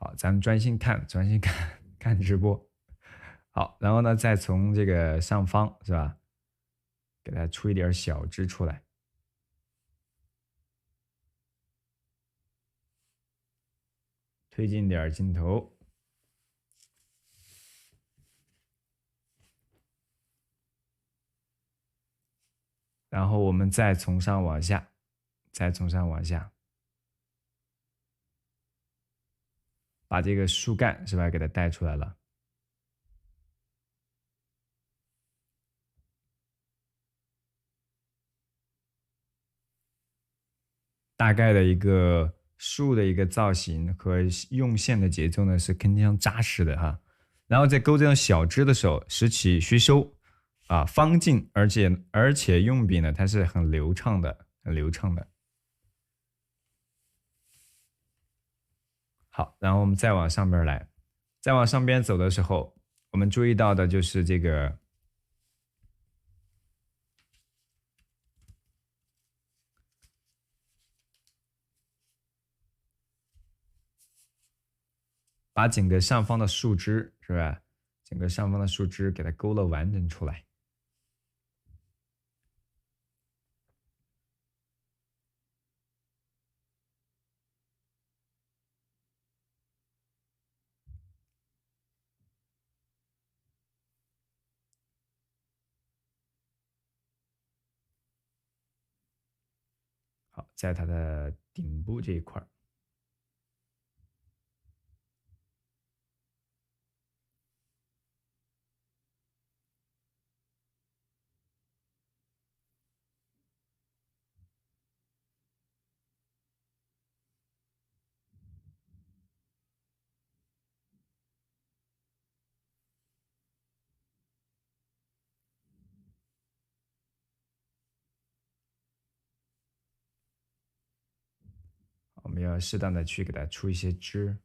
[SPEAKER 1] 好，咱们专心看看直播。好，然后呢，再从这个上方是吧，给它出一点小枝出来，推进点镜头，然后我们再从上往下，把这个树干是吧给它带出来了。大概的一个树的一个造型和用线的节奏呢是肯定要扎实的哈。然后在勾这种小枝的时候，拾起虚收啊，方进，而且用笔呢它是很流畅的，很流畅的。好，然后我们再往上边来，再往上边走的时候，我们注意到的就是这个。把整个上方的树枝是吧？整个上方的树枝给它勾勒完整出来。好，在它的顶部这一块儿。我们要适当的去给它出一些枝。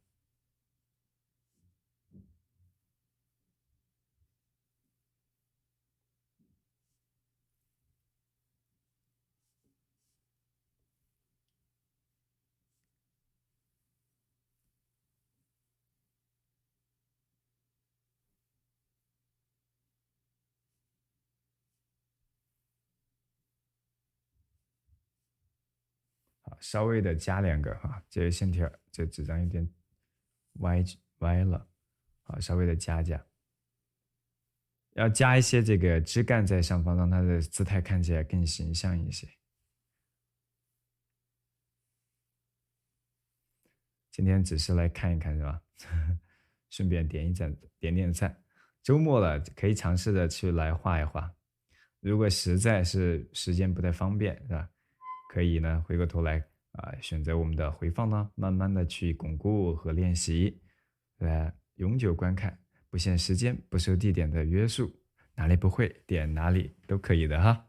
[SPEAKER 1] 好，稍微的加两个哈，这个线条这纸张有点歪了，好，稍微的加加。要加一些这个枝干在上方，让它的姿态看起来更形象一些。今天只是来看一看是吧？顺便点赞。周末了，可以尝试的去来画一画。如果实在是时间不太方便，是吧？可以呢，回过头来选择我们的回放呢，慢慢的去巩固和练习，永久观看，不限时间，不受地点的约束，哪里不会点哪里都可以的哈。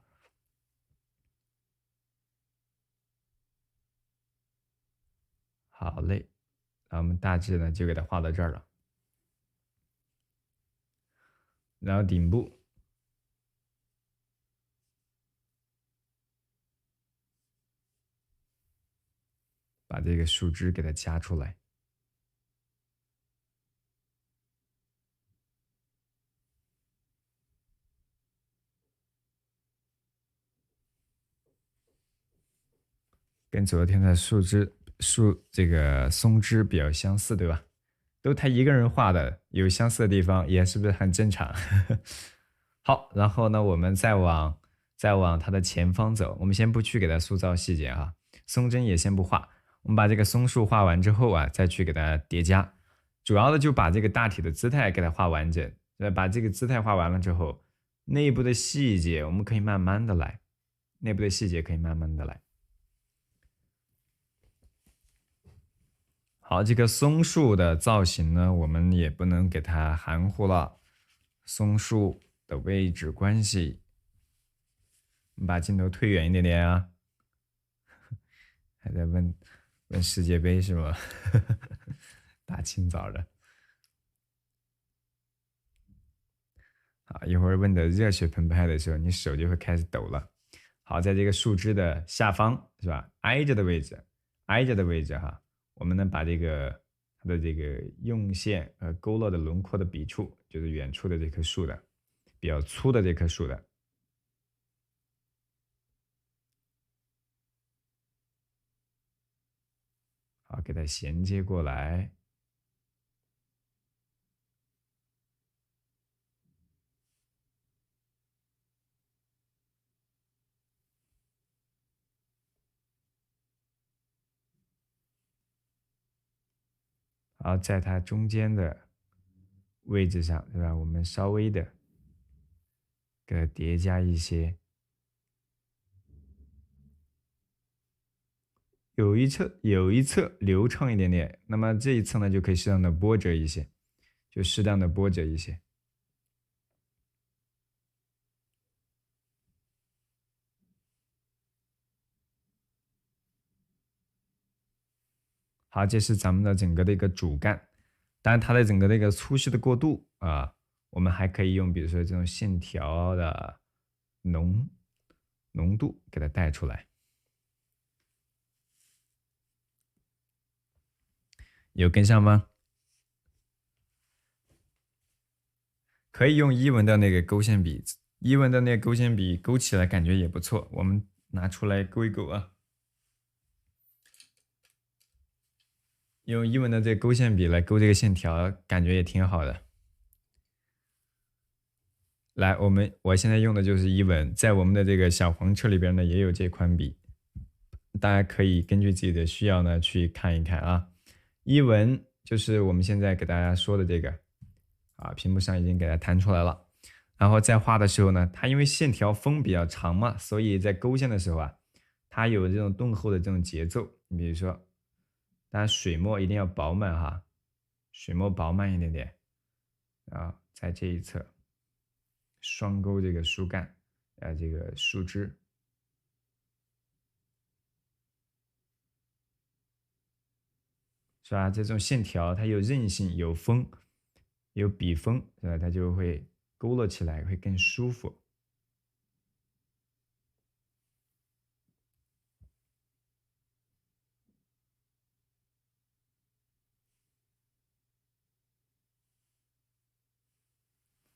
[SPEAKER 1] 好嘞，那我们大致呢就给它画到这儿了，然后顶部。把这个树枝给它加出来。跟昨天的这个松枝比较相似，对吧？都他一个人画的，有相似的地方，也是不是很正常？好，然后呢，我们再往它的前方走，我们先不去给它塑造细节啊，松针也先不画，我们把这个松树画完之后啊，再去给它叠加，主要的就把这个大体的姿态给它画完整。把这个姿态画完了之后，内部的细节我们可以慢慢的来，内部的细节可以慢慢的来。好，这个松树的造型呢，我们也不能给它含糊了。松树的位置关系，把镜头推远一点点啊。还在问世界杯是吗？大清早的，啊，一会儿问的热血澎湃的时候，你手就会开始抖了。好，在这个树枝的下方是吧？挨着的位置，挨着的位置哈，我们能把这个它的这个用线勾勒的轮廓的笔触，就是远处的这棵树的比较粗的这棵树的，好，给它衔接过来。然后在它中间的位置上，对吧？我们稍微的给它叠加一些，有一侧流畅一点点，那么这一侧呢就可以适当的波折一些，就适当的波折一些。好，这是咱们的整个的一个主干，当然它的整个的一个粗细的过渡啊，我们还可以用比如说这种线条的浓度给它带出来。有跟上吗？可以用伊文的那个勾线笔，伊文的那个勾线笔勾起来感觉也不错，我们拿出来勾一勾啊。用伊文的这个勾线笔来勾这个线条，感觉也挺好的。来，我现在用的就是伊文，在我们的这个小黄车里边呢也有这款笔，大家可以根据自己的需要呢去看一看啊。伊文就是我们现在给大家说的这个啊，屏幕上已经给它弹出来了。然后在画的时候呢，它因为线条锋比较长嘛，所以在勾线的时候啊，它有这种顿后的这种节奏。你比如说，当然水墨一定要饱满哈，水墨饱满一点点，啊，在这一侧双勾这个树干，这个树枝，是吧？这种线条它有韧性，有锋，有笔锋，是吧？它就会勾勒起来会更舒服。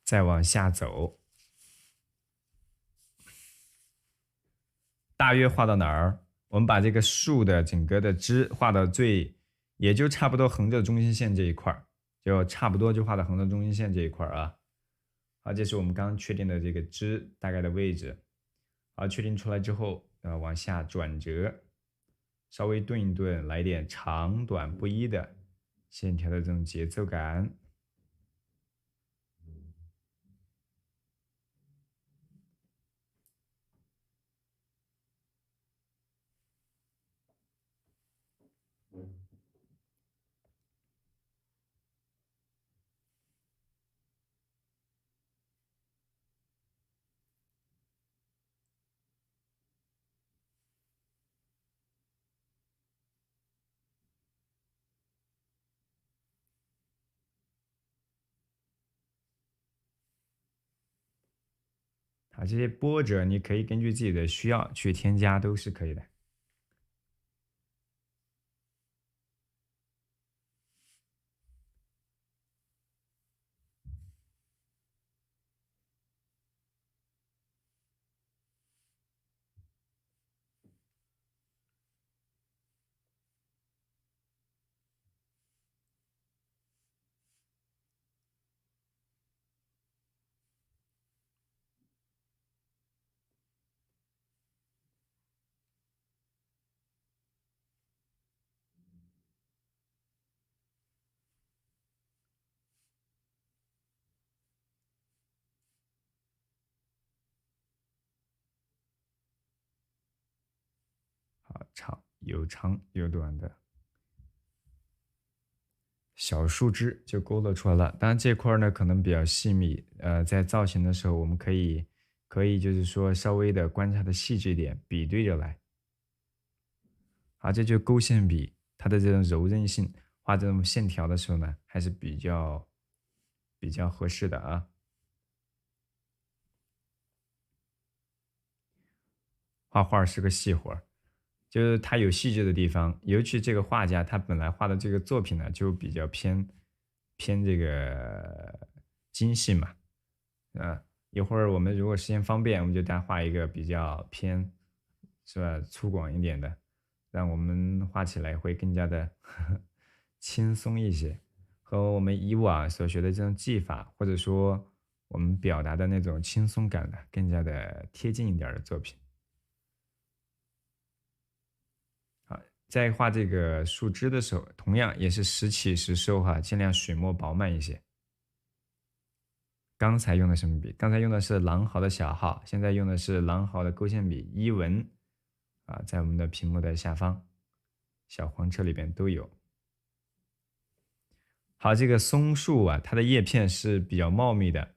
[SPEAKER 1] 再往下走，大约画到哪儿？我们把这个树的整个的枝画到也就差不多横着中心线这一块就差不多就画到横着中心线这一块啊。好，这是我们刚刚确定的这个枝大概的位置。好，确定出来之后，往下转折，稍微顿一顿，来点长短不一的线条的这种节奏感。好，这些波折你可以根据自己的需要去添加，都是可以的。好，长有短的小树枝就勾勒出来了。当然这块呢可能比较细密，在造型的时候我们可以就是说稍微的观察的细致一点，比对着来。好，这就勾线笔，它的这种柔韧性，画这种线条的时候呢，还是比较合适的啊。画画是个细活儿，就是它有细致的地方，尤其这个画家他本来画的这个作品呢，就比较偏这个精细嘛，一会儿我们如果时间方便，我们就单画一个比较偏是吧粗犷一点的，让我们画起来会更加的轻松一些，和我们以往所学的这种技法，或者说我们表达的那种轻松感呢，更加的贴近一点的作品。在画这个树枝的时候，同样也是时起时收哈，尽量水墨饱满一些。刚才用的什么笔？刚才用的是狼毫的小号，现在用的是狼毫的勾线笔一文啊，在我们的屏幕的下方小黄车里边都有。好，这个松树啊，它的叶片是比较茂密的，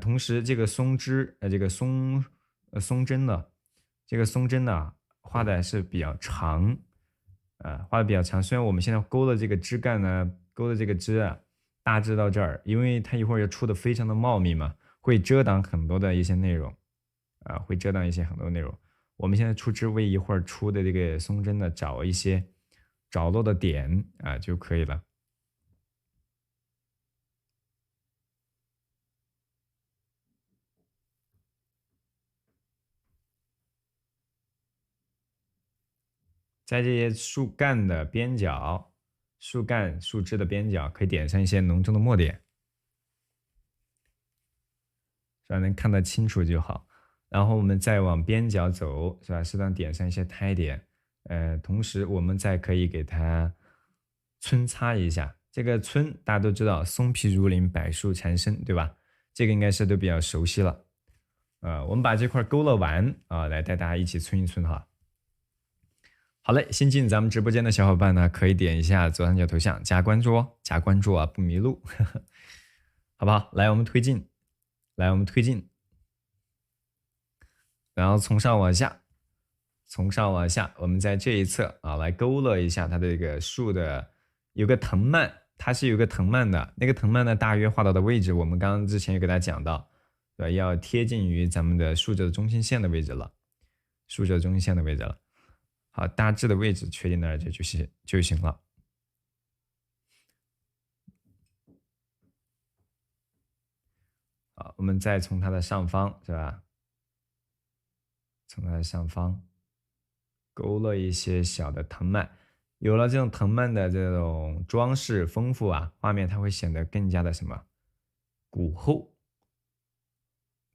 [SPEAKER 1] 同时这个松枝，这个松针呢，这个松针呢画的是比较长，画的比较长。虽然我们现在勾的这个枝干呢，勾的这个枝啊，大致到这儿，因为它一会儿要出的非常的茂密嘛，会遮挡很多的一些内容，会遮挡一些很多内容。我们现在出枝为一会儿出的这个松针呢，找一些着落的点啊就可以了。在这些树干的边角、树干、树枝的边角，可以点上一些浓重的墨点，是吧？能看得清楚就好。然后我们再往边角走，是吧？适当点上一些胎点，同时我们再可以给它皴擦一下。这个皴大家都知道，松皮如林，柏树缠身，对吧？这个应该是都比较熟悉了。我们把这块勾勒完啊，来带大家一起皴一皴哈。好嘞，新进咱们直播间的小伙伴呢，可以点一下左上角头像加关注哦，加关注啊，不迷路，好不好？来，我们推进，然后从上往下，我们在这一侧啊，来勾勒一下它的这个树的有个藤蔓，它是有个藤蔓的，那个藤蔓呢，大约画到的位置，我们刚刚之前有给大家讲到，对吧？要贴近于咱们的树枝的中心线的位置了，好，大致的位置确定那儿就行了。好，我们再从它的上方，是吧？从它的上方勾勒一些小的藤蔓，有了这种藤蔓的这种装饰丰富啊，画面它会显得更加的什么古厚。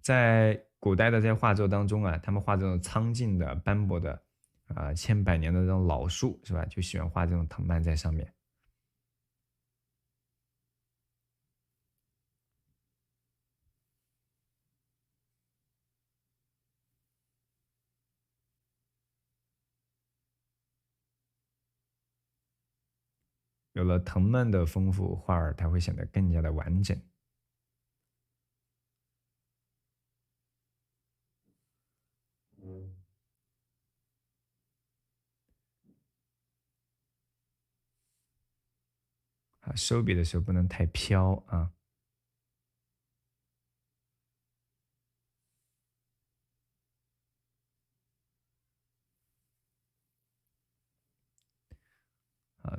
[SPEAKER 1] 在古代的这些画作当中啊，他们画这种苍劲的、斑驳的。千百年的这种老树是吧？就喜欢画这种藤蔓在上面。有了藤蔓的丰富，画儿它会显得更加的完整。收笔的时候不能太飘啊。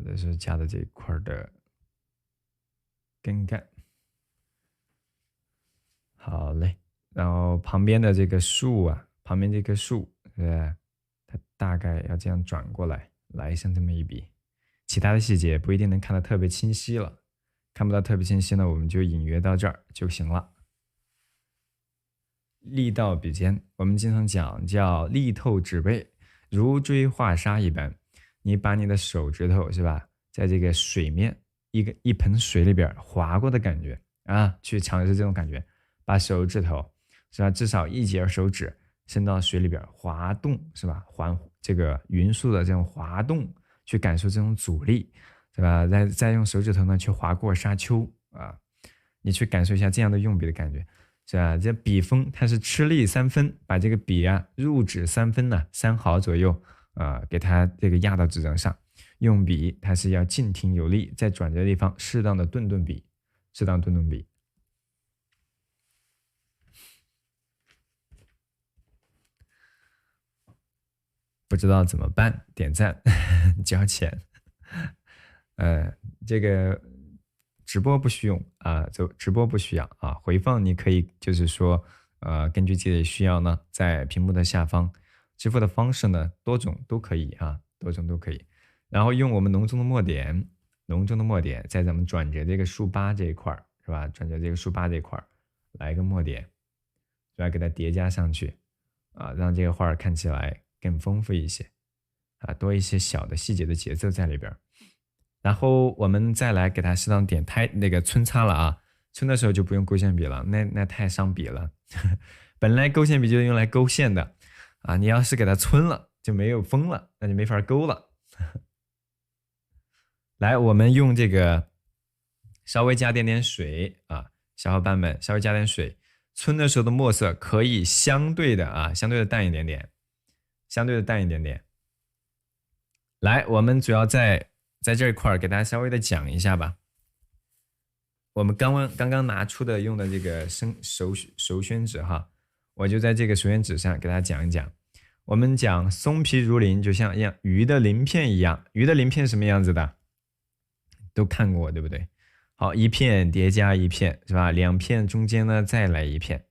[SPEAKER 1] 这是加的这一块的根干。好嘞，然后旁边的这个树啊，旁边这棵树，它大概要这样转过来，来上这么一笔。其他的细节不一定能看得特别清晰了，看不到特别清晰呢，我们就隐约到这儿就行了。力到笔尖，我们经常讲叫力透纸背，如追画沙一般。你把你的手指头是吧，在这个水面一盆水里边划过的感觉啊，去尝试这种感觉，把手指头是吧，至少一节手指伸到水里边滑动是吧，这个匀速的这种滑动，去感受这种阻力是吧？再用手指头呢去划过沙丘啊，你去感受一下这样的用笔的感觉。是吧？这笔锋它是吃力3分，把这个笔啊入纸3分呢，3毫左右给它这个压到纸张上。用笔它是要静停有力，在转折的地方适当的顿顿笔，不知道怎么办？点赞，交钱。这个直播不需用啊，直播不需要啊，回放你可以就是说，根据自己的需要呢，在屏幕的下方，支付的方式呢多种都可以啊，然后用我们浓重的墨点，在咱们转折这个树疤这一块是吧？转折这个树疤这一块来一个墨点，来给它叠加上去啊，让这个画看起来更丰富一些。啊，多一些小的细节的节奏在里边。然后我们再来给它适当点那个皴擦了啊，皴的时候就不用勾线笔了，那太伤笔了。本来勾线笔就是用来勾线的啊，你要是给它皴了就没有锋了，那就没法勾了。来，我们用这个稍微加点水啊，小伙伴们稍微加点水，皴的时候的墨色可以相对的淡一点点，相对的淡一点点。来，我们主要在这一块给大家稍微的讲一下吧。我们刚刚拿出的用的这个手宣纸哈，我就在这个手宣纸上给大家讲一讲。我们讲松皮如林，就像鱼的鳞片一样。鱼的鳞片是什么样子的？都看过对不对？好，一片叠加一片是吧？两片中间呢再来一片，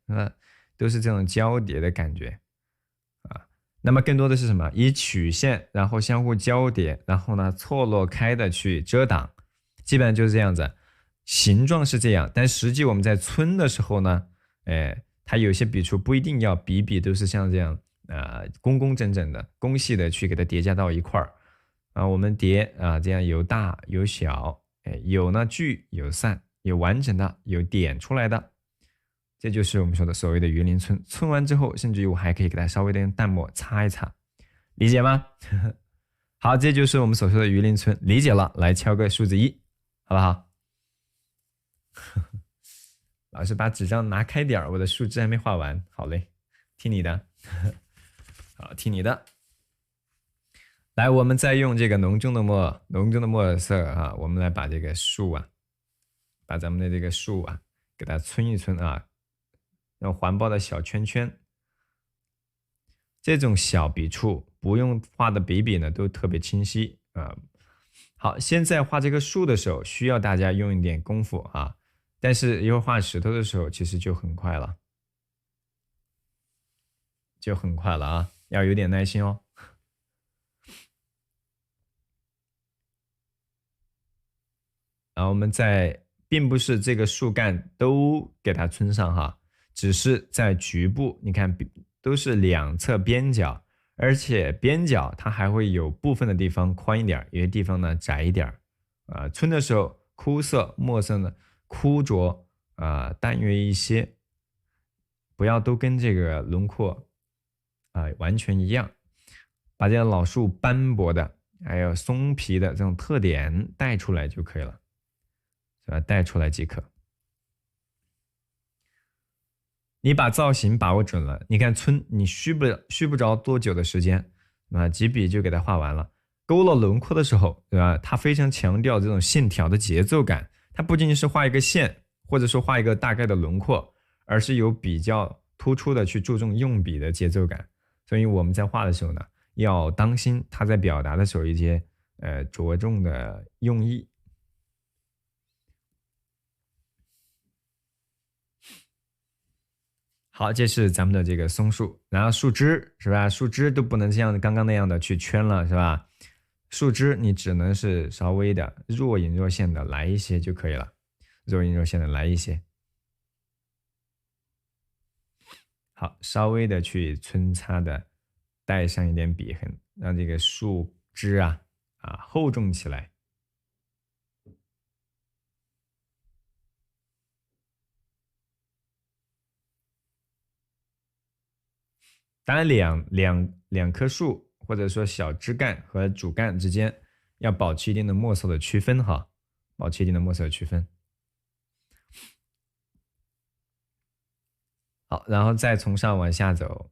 [SPEAKER 1] 都是这种交叠的感觉啊。那么更多的是什么？以曲线，然后相互交叠，然后呢错落开的去遮挡，基本上就是这样子。形状是这样，但实际我们在皴的时候呢，它有些笔触不一定要笔都是像这样工整的、工细的去给它叠加到一块儿啊。我们叠啊，这样有大有小，有呢聚有散，有完整的，有点出来的。这就是我们说的所谓的鱼鳞皴。皴完之后，甚至于我还可以给它稍微的用淡墨擦一擦，理解吗？好，这就是我们所说的鱼鳞皴，理解了，来敲个数字1，好不好？老师把纸张拿开点，我的树枝还没画完。好嘞，听你的。好，听你的。来，我们再用这个浓重的墨色啊，我们来把这个树啊，把咱们的这个树啊，给它皴一皴啊。用环抱的小圈圈，这种小笔触不用画的笔呢都特别清晰啊。好，现在画这个树的时候需要大家用一点功夫啊，但是一会儿画石头的时候其实就很快了，啊，要有点耐心哦。然后我们并不是这个树干都给它皴上哈。只是在局部，你看都是两侧边角，而且边角它还会有部分的地方宽一点，有些地方呢窄一点啊。皴的时候，枯色墨色呢枯浊淡约一些，不要都跟这个轮廓完全一样，把这个老树斑驳的还有松皮的这种特点带出来就可以了，是吧？带出来即可。你把造型把握准了，你看皴你需不着多久的时间啊，几笔就给它画完了。勾勒轮廓的时候，对吧？它非常强调这种线条的节奏感，它不仅仅是画一个线，或者说画一个大概的轮廓，而是有比较突出的去注重用笔的节奏感。所以我们在画的时候呢，要当心它在表达的时候一些着重的用意。好，这是咱们的这个松树，然后树枝是吧？树枝都不能像刚刚那样的去圈了，是吧？树枝你只能是稍微的若隐若现的来一些就可以了，若隐若现的来一些。好，稍微的去皴擦的带上一点笔痕，让这个树枝厚重起来。当然两棵树或者说小枝干和主干之间要保持一定的墨色的区分哈，保持一定的墨色的区分。好，然后再从上往下走。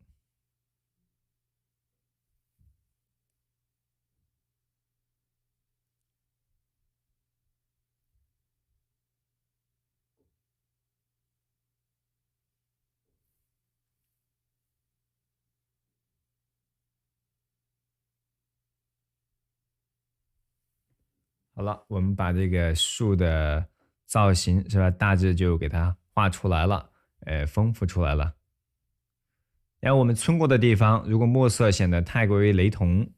[SPEAKER 1] 好了，我们把这个树的造型是吧，大致就给它画出来了，丰富出来了。然后我们皴过的地方，如果墨色显得太过于雷同，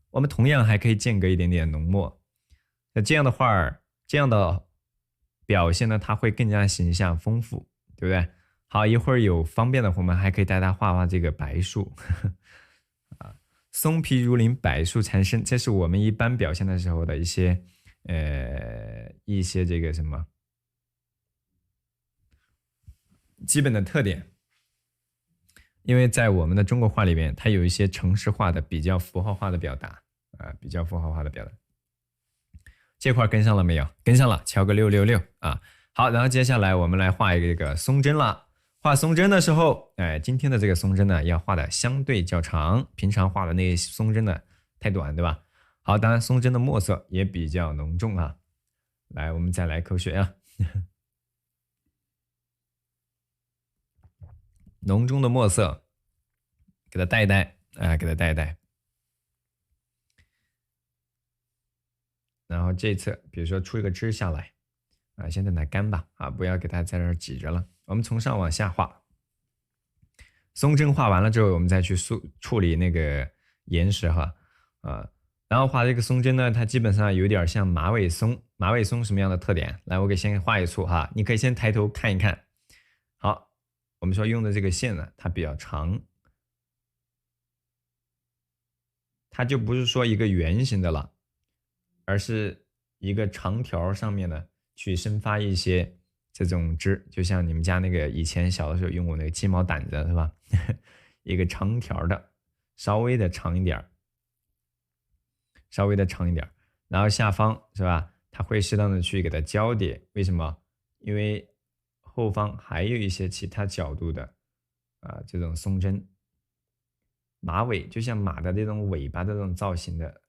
[SPEAKER 1] 我们同样还可以间隔一点点浓墨。那这样的话，这样的表现呢，它会更加形象丰富，对不对？好，一会儿有方便的，我们还可以带它画这个白树。松皮如林，柏树缠身，这是我们一般表现的时候的一些这个什么基本的特点。因为在我们的中国话里边，它有一些程式化的、比较符号化的表达啊，比较符号化的表达。这块跟上了没有？跟上了，敲个666啊！好，然后接下来我们来画一个松针了。画松针的时候，今天的这个松针呢，要画的相对较长，平常画的那些松针呢太短，对吧？好，当然松针的墨色也比较浓重啊。来，我们再来口水啊，浓重的墨色，给它带一带啊，给它带一带。然后这侧，比如说出一个枝下来啊，先等它干吧啊，不要给它在这儿挤着了。我们从上往下画，松针画完了之后，我们再去处理那个岩石哈啊。然后画这个松针呢，它基本上有点像马尾松。马尾松什么样的特点？来，我给先画一簇哈，你可以先抬头看一看。好，我们说用的这个线呢，它比较长，它就不是说一个圆形的了，而是一个长条上面呢去生发一些这种枝，就像你们家那个以前小的时候用过那个鸡毛掸子是吧？一个长条的，稍微的长一点，稍微的长一点，然后下方是吧？它会适当的去给它交叠，为什么？因为后方还有一些其他角度的这种松针，马尾就像马的这种尾巴的这种造型的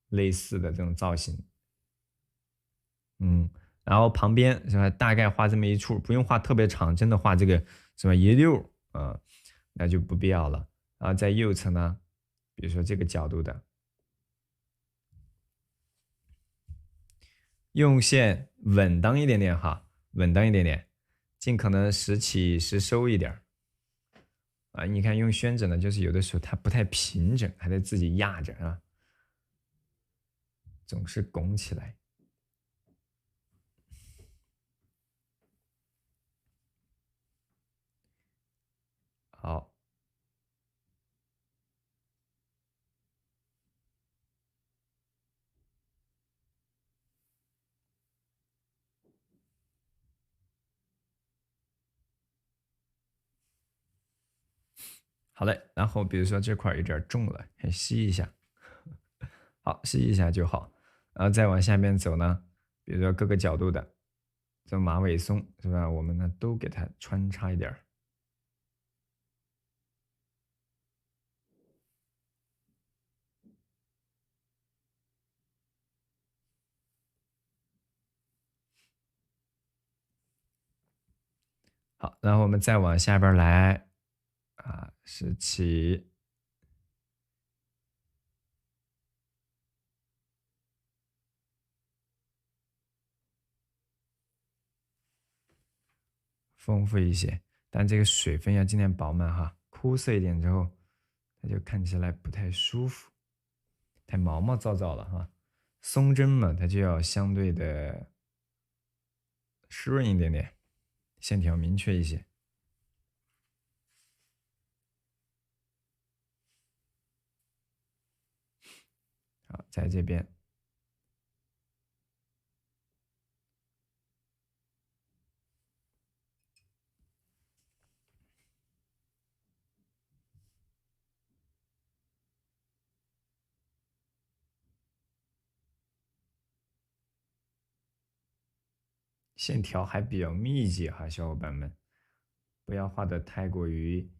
[SPEAKER 1] 类似的这种造型，然后旁边是吧？大概画这么一处，不用画特别长，真的画这个什么一溜那就不必要了。然后在右侧呢，比如说这个角度的，用线稳当一点点哈，稳当一点点，尽可能时起时收一点啊。你看用宣纸呢，就是有的时候它不太平整，还得自己压着啊，总是拱起来。好，好嘞。然后比如说这块有点重了，吸一下，好，吸一下就好。然后再往下面走呢，比如说各个角度的这马尾松是吧？我们呢都给它穿插一点。好，然后我们再往下边来拾起，丰富一些，但这个水分要尽量饱满哈，枯涩一点之后，它就看起来不太舒服，太毛毛躁躁了哈。松针嘛，它就要相对的湿润一点点，线条明确一些。好，在这边。线条还比较密集哈，小伙伴们，不要画的太过于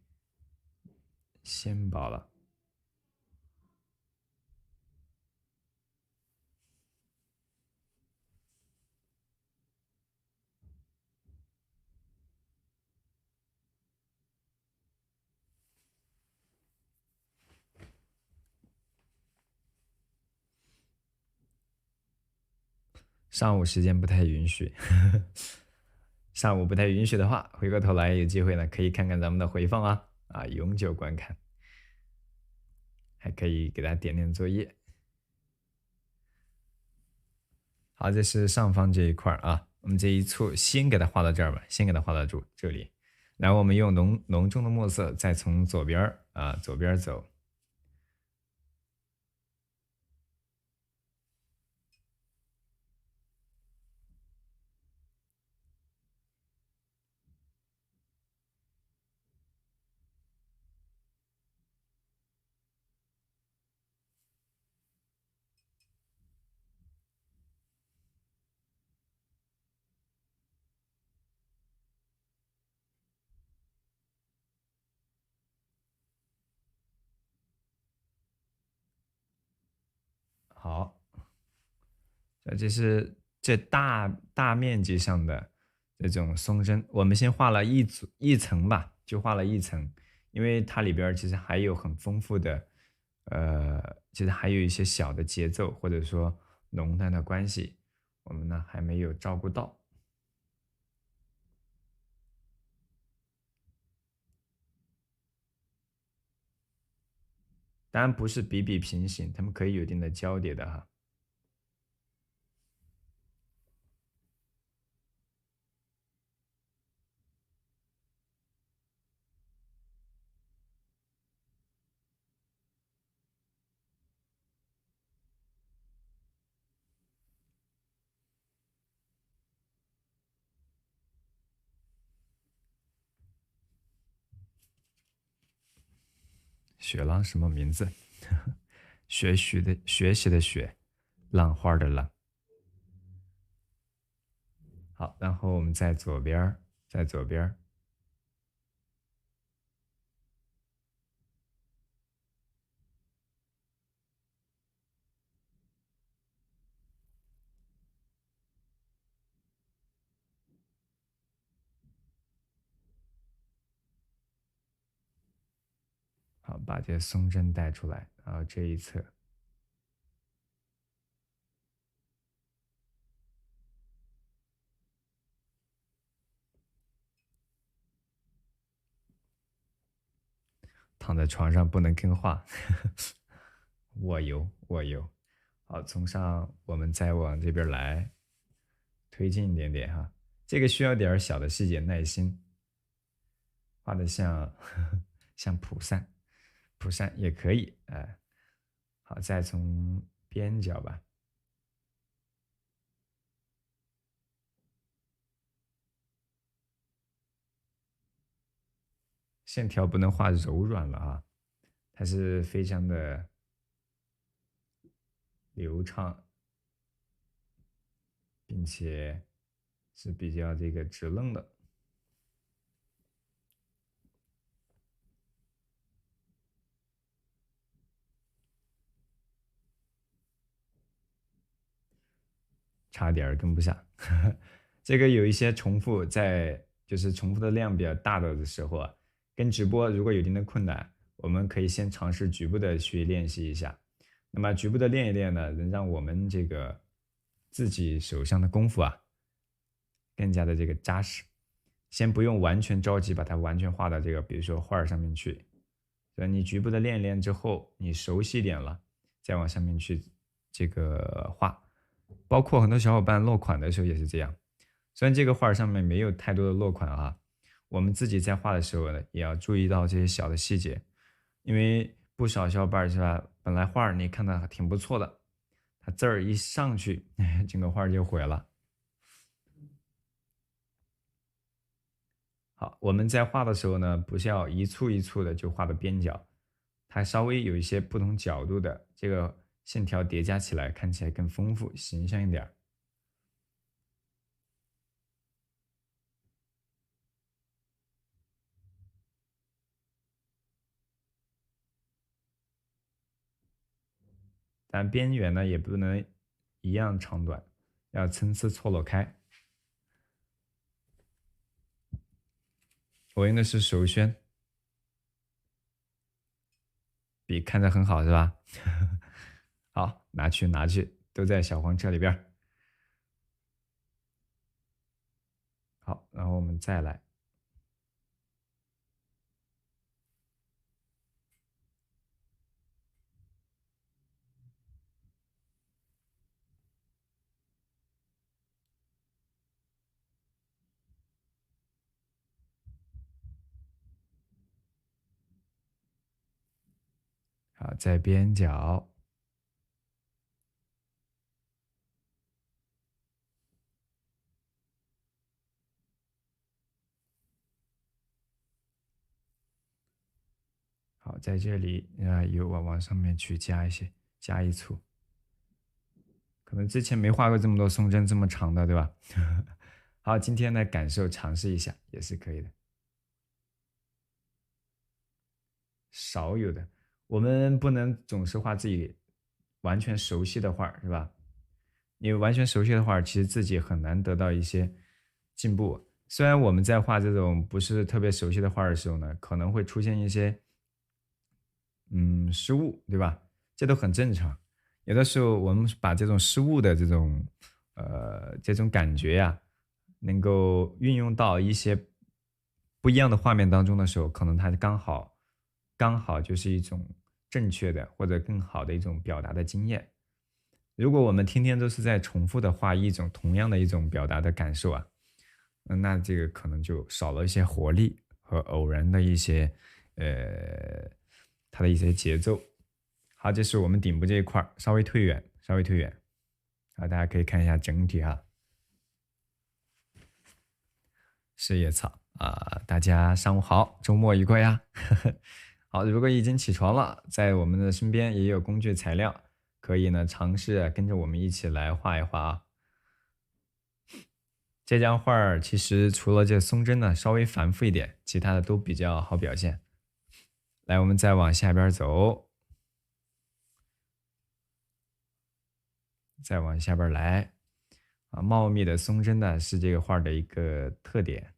[SPEAKER 1] 纤薄了。上午时间不太允许，上午不太允许的话，回过头来有机会呢，可以看看咱们的回放永久观看，还可以给大家点点作业。好，这是上方这一块啊，我们这一簇先给它画到这儿吧，先给它画到这里，然后我们用浓重的墨色，再从左边走，这是大面积上的这种松针，我们先画了一层吧，就画了一层，因为它里边其实还有很丰富的，其实还有一些小的节奏或者说浓淡的关系，我们呢还没有照顾到。当然不是比比平行，它们可以有一定的交叠的哈。雪浪什么名字？学习的学，浪花的浪。好，然后我们在左边儿，在左边儿，好，把这个松针带出来，然后这一侧躺在床上不能更画，卧游卧游。好，从上我们再往这边来推进一点点哈，这个需要点小的细节耐心，画的像像蒲扇，蒲扇也可以哎。好，再从边角吧，线条不能画柔软了啊，它是非常的流畅，并且是比较这个直愣的。差点跟不上。这个有一些重复在，就是重复的量比较大的时候啊，跟直播如果有一定的困难，我们可以先尝试局部的去练习一下。那么局部的练一练呢，能让我们这个自己手上的功夫啊更加的这个扎实。先不用完全着急把它完全画到这个，比如说画儿上面去。所以你局部的练一练之后，你熟悉一点了，再往上面去这个画。包括很多小伙伴落款的时候也是这样，虽然这个画上面没有太多的落款啊，我们自己在画的时候呢，也要注意到这些小的细节，因为不少小伙伴是吧，本来画你看的挺不错的，他字儿一上去，整个画就毁了。好，我们在画的时候呢，不是要一簇一簇的就画到边角，它稍微有一些不同角度的这个线条叠加起来，看起来更丰富、形象一点。但边缘呢也不能一样长短，要参差错落开。我用的是手宣，笔看着很好是吧？好，拿去拿去，都在小黄车里边。好，然后我们再来。好，在边角。好，在这里有往上面去加一些，加一簇。可能之前没画过这么多松针这么长的，对吧？好，今天呢感受尝试一下也是可以的。少有的，我们不能总是画自己完全熟悉的画，是吧？你完全熟悉的画，其实自己很难得到一些进步。虽然我们在画这种不是特别熟悉的画的时候呢，可能会出现一些失误，对吧？这都很正常。有的时候我们把这种失误的这种感觉呀，能够运用到一些不一样的画面当中的时候，可能它刚好就是一种正确的或者更好的一种表达的经验。如果我们天天都是在重复的画一种同样的一种表达的感受啊，那这个可能就少了一些活力和偶然的一些它的一些节奏。好，这是我们顶部这一块稍微退远，稍微退远。好，大家可以看一下整体哈。四叶草啊，大家上午好，周末愉快呀！好，如果已经起床了，在我们的身边也有工具材料，可以呢尝试跟着我们一起来画一画啊。这张画其实除了这松针呢稍微繁复一点，其他的都比较好表现。来，我们再往下边走，再往下边来啊，茂密的松针呢是这个画的一个特点。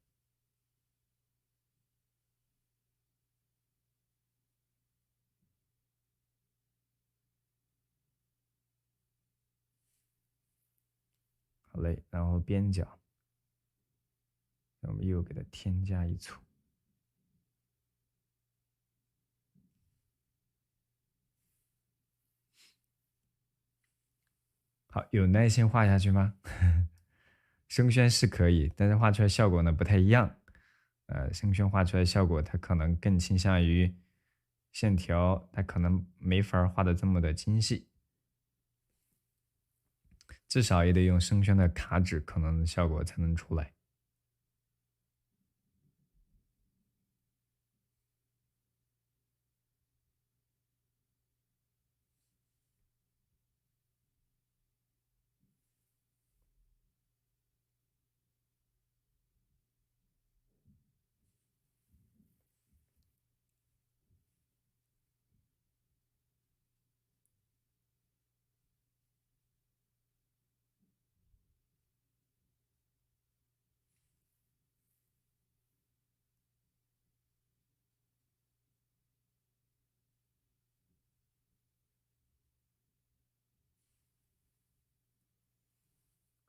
[SPEAKER 1] 好嘞，然后边角，我们又给它添加一簇。好，有耐心画下去吗？生宣是可以，但是画出来效果呢不太一样。生宣画出来效果，它可能更倾向于线条，它可能没法画的这么的精细。至少也得用生宣的卡纸，可能效果才能出来。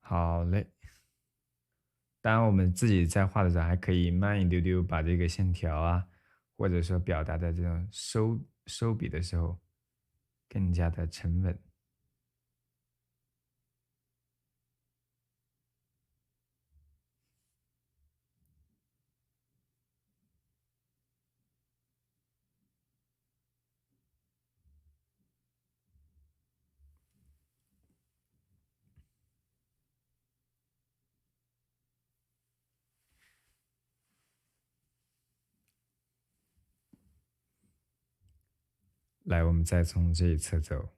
[SPEAKER 1] 好嘞。当然，我们自己在画的时候，还可以慢一丢丢，把这个线条啊，或者说表达的这种收笔的时候，更加的沉稳。来，我们再从这一侧走。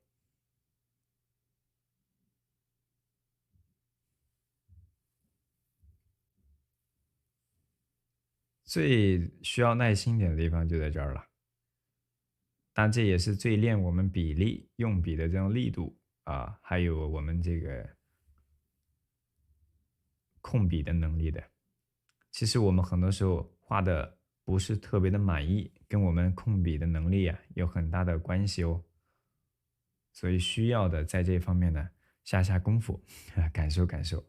[SPEAKER 1] 最需要耐心点的地方就在这儿了，但这也是最练我们笔力、用笔的这种力度啊，还有我们这个控笔的能力的。其实我们很多时候画的不是特别的满意，跟我们控笔的能力啊有很大的关系哦。所以需要的在这方面呢下功夫，感受感受。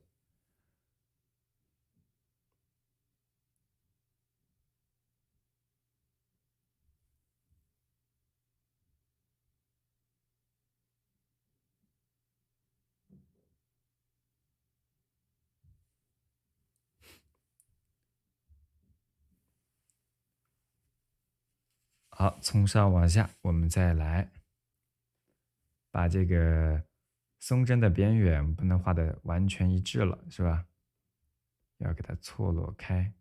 [SPEAKER 1] 好，从上往下，我们再来把这个松针的边缘不能画的完全一致了，是吧？要给它错落开。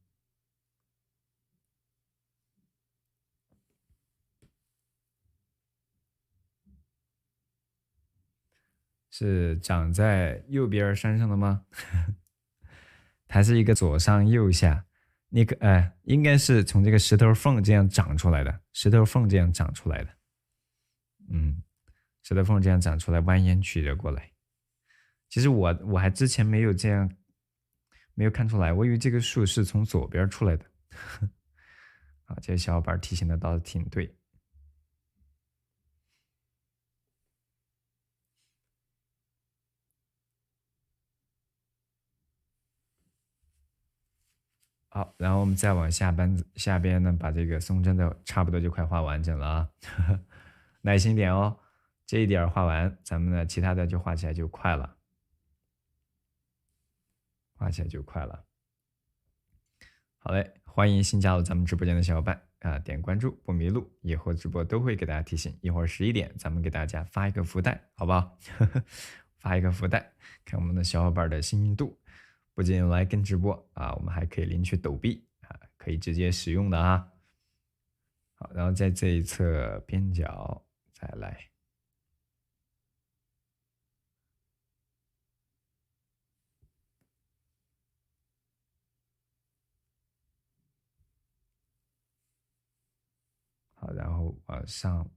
[SPEAKER 1] 是长在右边山上的吗？它是一个左上右下，应该是从这个石头缝这样长出来的，石头缝这样长出来的。石头缝这样长出来，蜿蜒曲折过来。其实我还之前没有这样，没有看出来，我以为这个数是从左边出来的。好，这些小伙伴提醒的倒是挺对。好，然后我们再往下边呢，把这个松针的差不多就快画完整了啊，耐心点哦，这一点画完，咱们呢其他的就画起来就快了，画起来就快了。好嘞，欢迎新加入咱们直播间的小伙伴啊，点关注不迷路，以后直播都会给大家提醒。一会儿11点，咱们给大家发一个福袋，好不好？发一个福袋，看我们的小伙伴的幸运度。不仅来跟直播啊，我们还可以领取抖币啊，可以直接使用的啊。好，然后在这一侧边角再来。好，然后往上。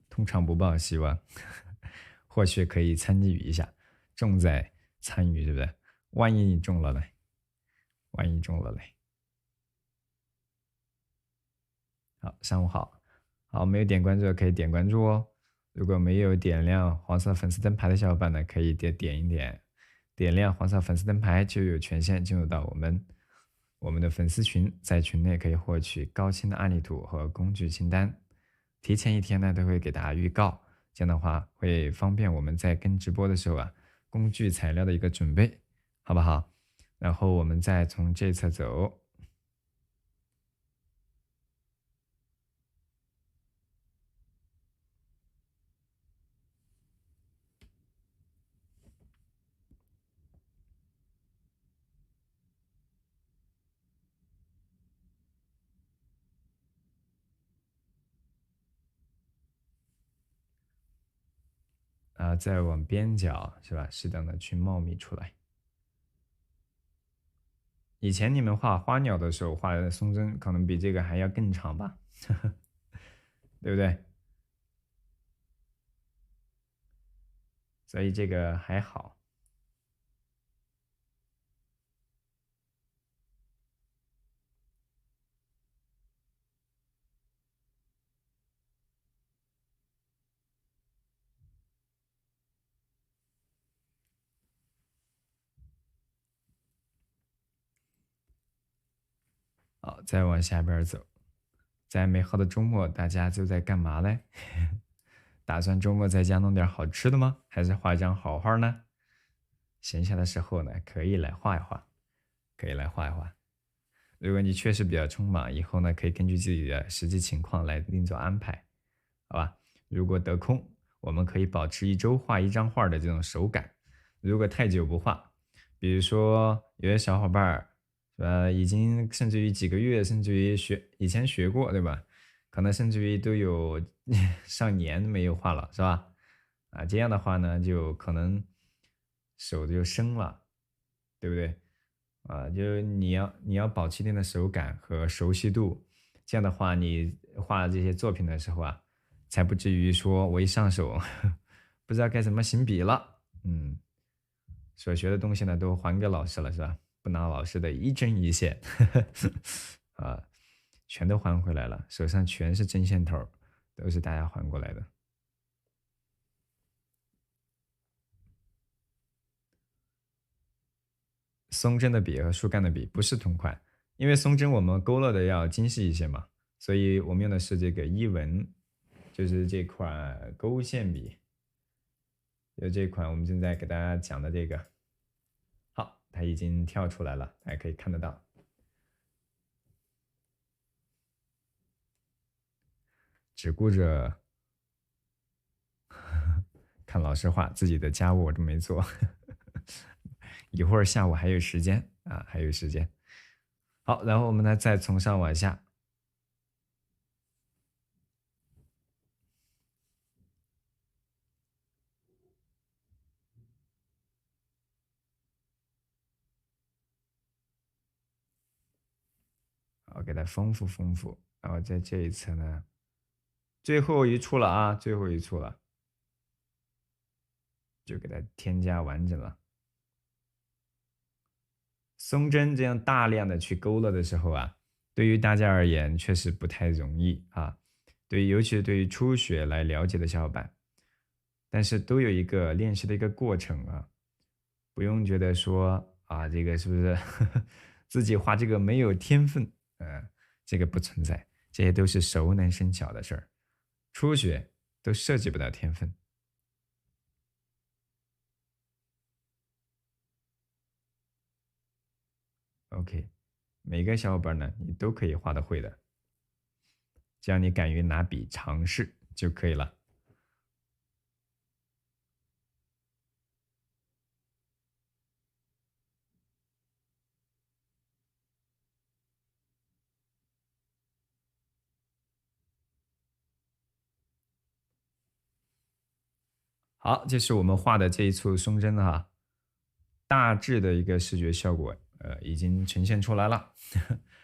[SPEAKER 1] 通常不抱希望，或许可以参与一下，重在参与，对不对？万一你中了呢？万一中了嘞？好，上午好，好，没有点关注的可以点关注哦。如果没有点亮黄色粉丝灯牌的小伙伴呢，可以点一点，点亮黄色粉丝灯牌就有权限进入到我们的粉丝群，在群内可以获取高清的案例图和工具清单，提前一天呢都会给大家预告，这样的话会方便我们在跟直播的时候啊，工具材料的一个准备，好不好？然后我们再从这侧走。再往边角是吧？适当的去茂密出来。以前你们画花鸟的时候画的松针，可能比这个还要更长吧，对不对？所以这个还好。好，再往下边走。在美好的周末，大家都在干嘛嘞？打算周末在家弄点好吃的吗？还是画张好画呢？闲暇的时候呢，可以来画一画，可以来画一画。如果你确实比较匆忙，以后呢，可以根据自己的实际情况来另做安排，好吧？如果得空，我们可以保持一周画一张画的这种手感。如果太久不画，比如说有些小伙伴儿，已经甚至于几个月，甚至于以前学过，对吧？可能甚至于都有上年没有画了，是吧？啊，这样的话呢，就可能手就生了，对不对？啊，就是你要保持一定的手感和熟悉度，这样的话，你画这些作品的时候啊，才不至于说我一上手不知道该怎么行笔了。所学的东西呢都还给老师了，是吧？不拿老师的一针一线啊，全都还回来了，手上全是针线头，都是大家还过来的。松针的笔和树干的笔不是同款，因为松针我们勾勒的要精细一些嘛，所以我们用的是这个伊文，就是这款勾线笔，就这款我们正在给大家讲的这个。好，它已经跳出来了，大家可以看得到。只顾着看老师画，自己的家务我都没做。一会儿下午还有时间啊，还有时间。好，然后我们呢再从上往下。我给它丰富丰富。然后在这一侧呢，最后一处了啊，最后一处了，就给它添加完整了。松针这样大量的去勾勒的时候啊，对于大家而言确实不太容易啊。尤其是对于初学来了解的小伙伴，但是都有一个练习的一个过程啊，不用觉得说啊，这个是不是自己画这个没有天分？这个不存在，这些都是熟能生巧的事儿，初学都涉及不到天分。OK，每个小伙伴呢，你都可以画得会的，只要你敢于拿笔尝试就可以了。好，这是我们画的这一簇松针哈，大致的一个视觉效果，已经呈现出来了。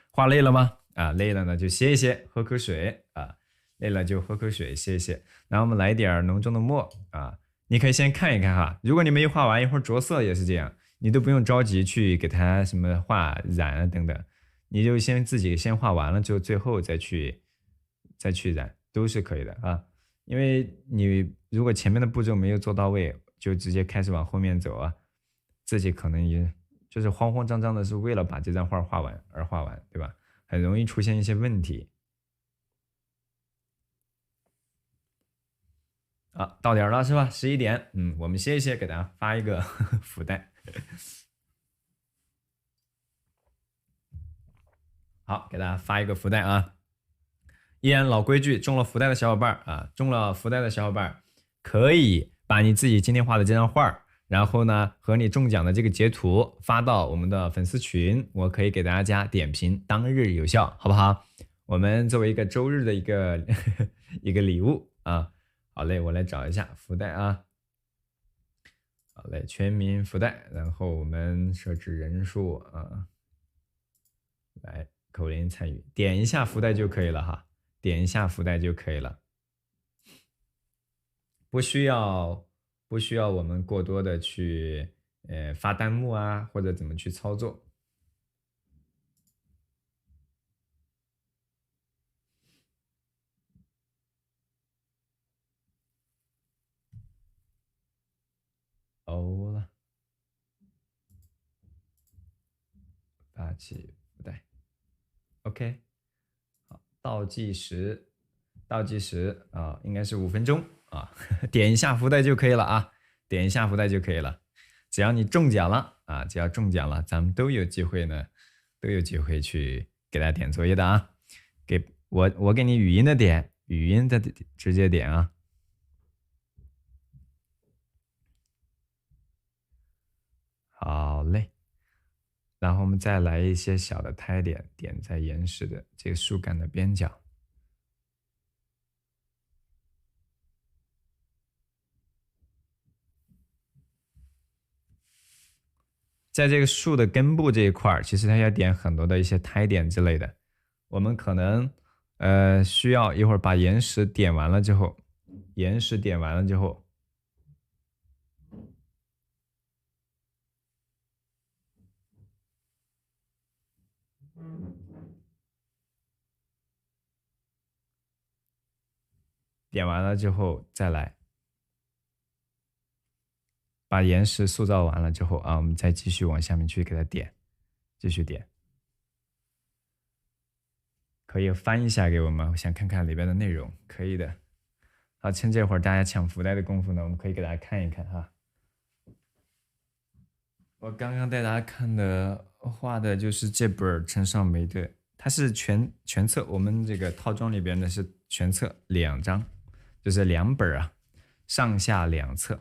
[SPEAKER 1] 画累了吗？啊，累了呢就歇一歇，喝口水啊。累了就喝口水歇一歇。然后我们来点浓重的墨啊，你可以先看一看哈。如果你没画完，一会儿着色也是这样，你都不用着急去给它什么画染啊等等，你就自己先画完了之后，最后再去染都是可以的啊。因为你如果前面的步骤没有做到位，就直接开始往后面走啊，自己可能也就是慌慌张张的，是为了把这张画画完而画完，对吧？很容易出现一些问题。啊，到点了是吧？11点，我们歇一歇，给大家发一个福袋。好，给大家发一个福袋啊！依然老规矩，中了福袋的小伙伴啊，中了福袋的小伙伴可以把你自己今天画的这张画，然后呢和你中奖的这个截图发到我们的粉丝群，我可以给大家点评，当日有效，好不好？我们作为一个周日的一个一个礼物啊，好嘞，我来找一下福袋啊，好嘞，全民福袋，然后我们设置人数啊，来口令参与，点一下福袋就可以了哈。点一下福袋就可以了，不需要我们过多的去发弹幕啊，或者怎么去操作。欧了，发起福袋 ，OK， 好，倒计时啊，应该是5分钟啊，点一下福袋就可以了啊，点一下福袋就可以了。只要你中奖了啊，只要中奖了，咱们都有机会呢，都有机会去给大家点作业的啊。我给你语音的点，语音的直接点啊。好嘞，然后我们再来一些小的胎点，点在岩石的这个树干的边角。在这个树的根部这一块其实它要点很多的一些胎点之类的。我们可能需要一会儿把岩石点完了之后，再来把岩石塑造完了之后啊，我们再继续往下面去给它点，继续点。可以翻一下给我们，我想看看里边的内容，可以的。好，趁这会儿大家抢福袋的功夫呢，我们可以给大家看一看哈。我刚刚带大家看的画的就是这本陈少梅的，它是全册，我们这个套装里边的是全册2张，就是2本啊，上下两侧。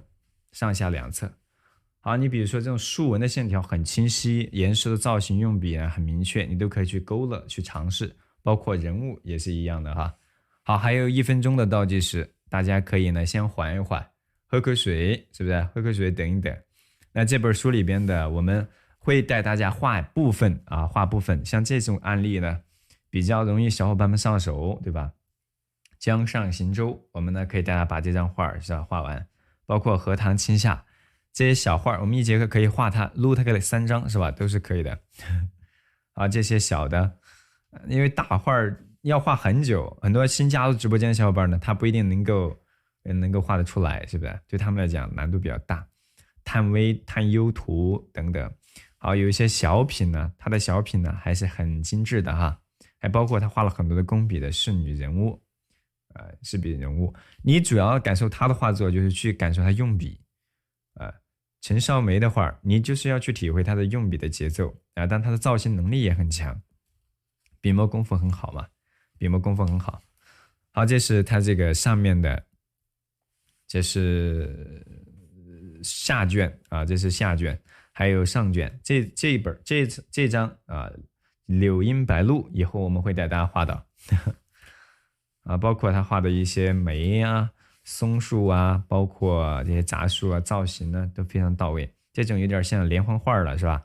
[SPEAKER 1] 好，你比如说这种竖纹的线条很清晰，岩石的造型用笔呢很明确，你都可以去勾勒去尝试，包括人物也是一样的哈。好，还有1分钟的倒计时，大家可以呢先缓一缓，喝口水，是不是？喝口水，等一等。那这本书里边的，我们会带大家画部分，像这种案例呢，比较容易小伙伴们上手，对吧？江上行舟，我们呢可以大家把这张画是吧画完，包括荷塘倾下这些小画，我们一节课可以画它，撸它个3张是吧？都是可以的。啊，这些小的，因为大画要画很久，很多新加入直播间的小伙伴呢，他不一定能够画得出来，是不是？对他们来讲难度比较大。探微、探幽图等等，好，有一些小品呢，他的小品呢还是很精致的哈，还包括他画了很多的工笔的仕女人物，仕笔人物。你主要感受他的画作，就是去感受他用笔，陈少梅的画，你就是要去体会他的用笔的节奏啊，但他的造型能力也很强，笔墨功夫很好嘛，笔墨功夫很好。好，这是他这个上面的，这是下卷啊，这是下卷，还有上卷。这一本这张啊，柳荫白露，以后我们会带大家画到啊，包括他画的一些梅啊、松树啊，包括这些杂树啊，造型呢都非常到位。这种有点像连环画了，是吧？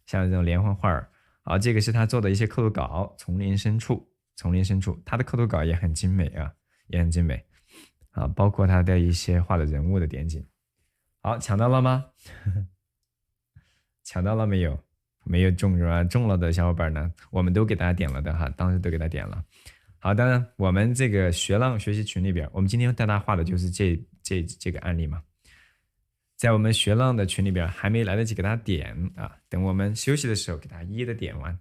[SPEAKER 1] 像这种连环画。好，这个是他做的一些刻图稿，丛林深处，他的刻图稿也很精美啊，也很精美啊，包括他的一些画的人物的点景。好，抢到了吗？抢到了没有？没有中是吧？中了的小伙伴呢，我们都给大家点了的哈，当时都给他点了。好，当然我们这个学浪学习群里边，我们今天带大家画的就是这个案例嘛。在我们学浪的群里边，还没来得及给大家点啊，等我们休息的时候给大家一一的点完。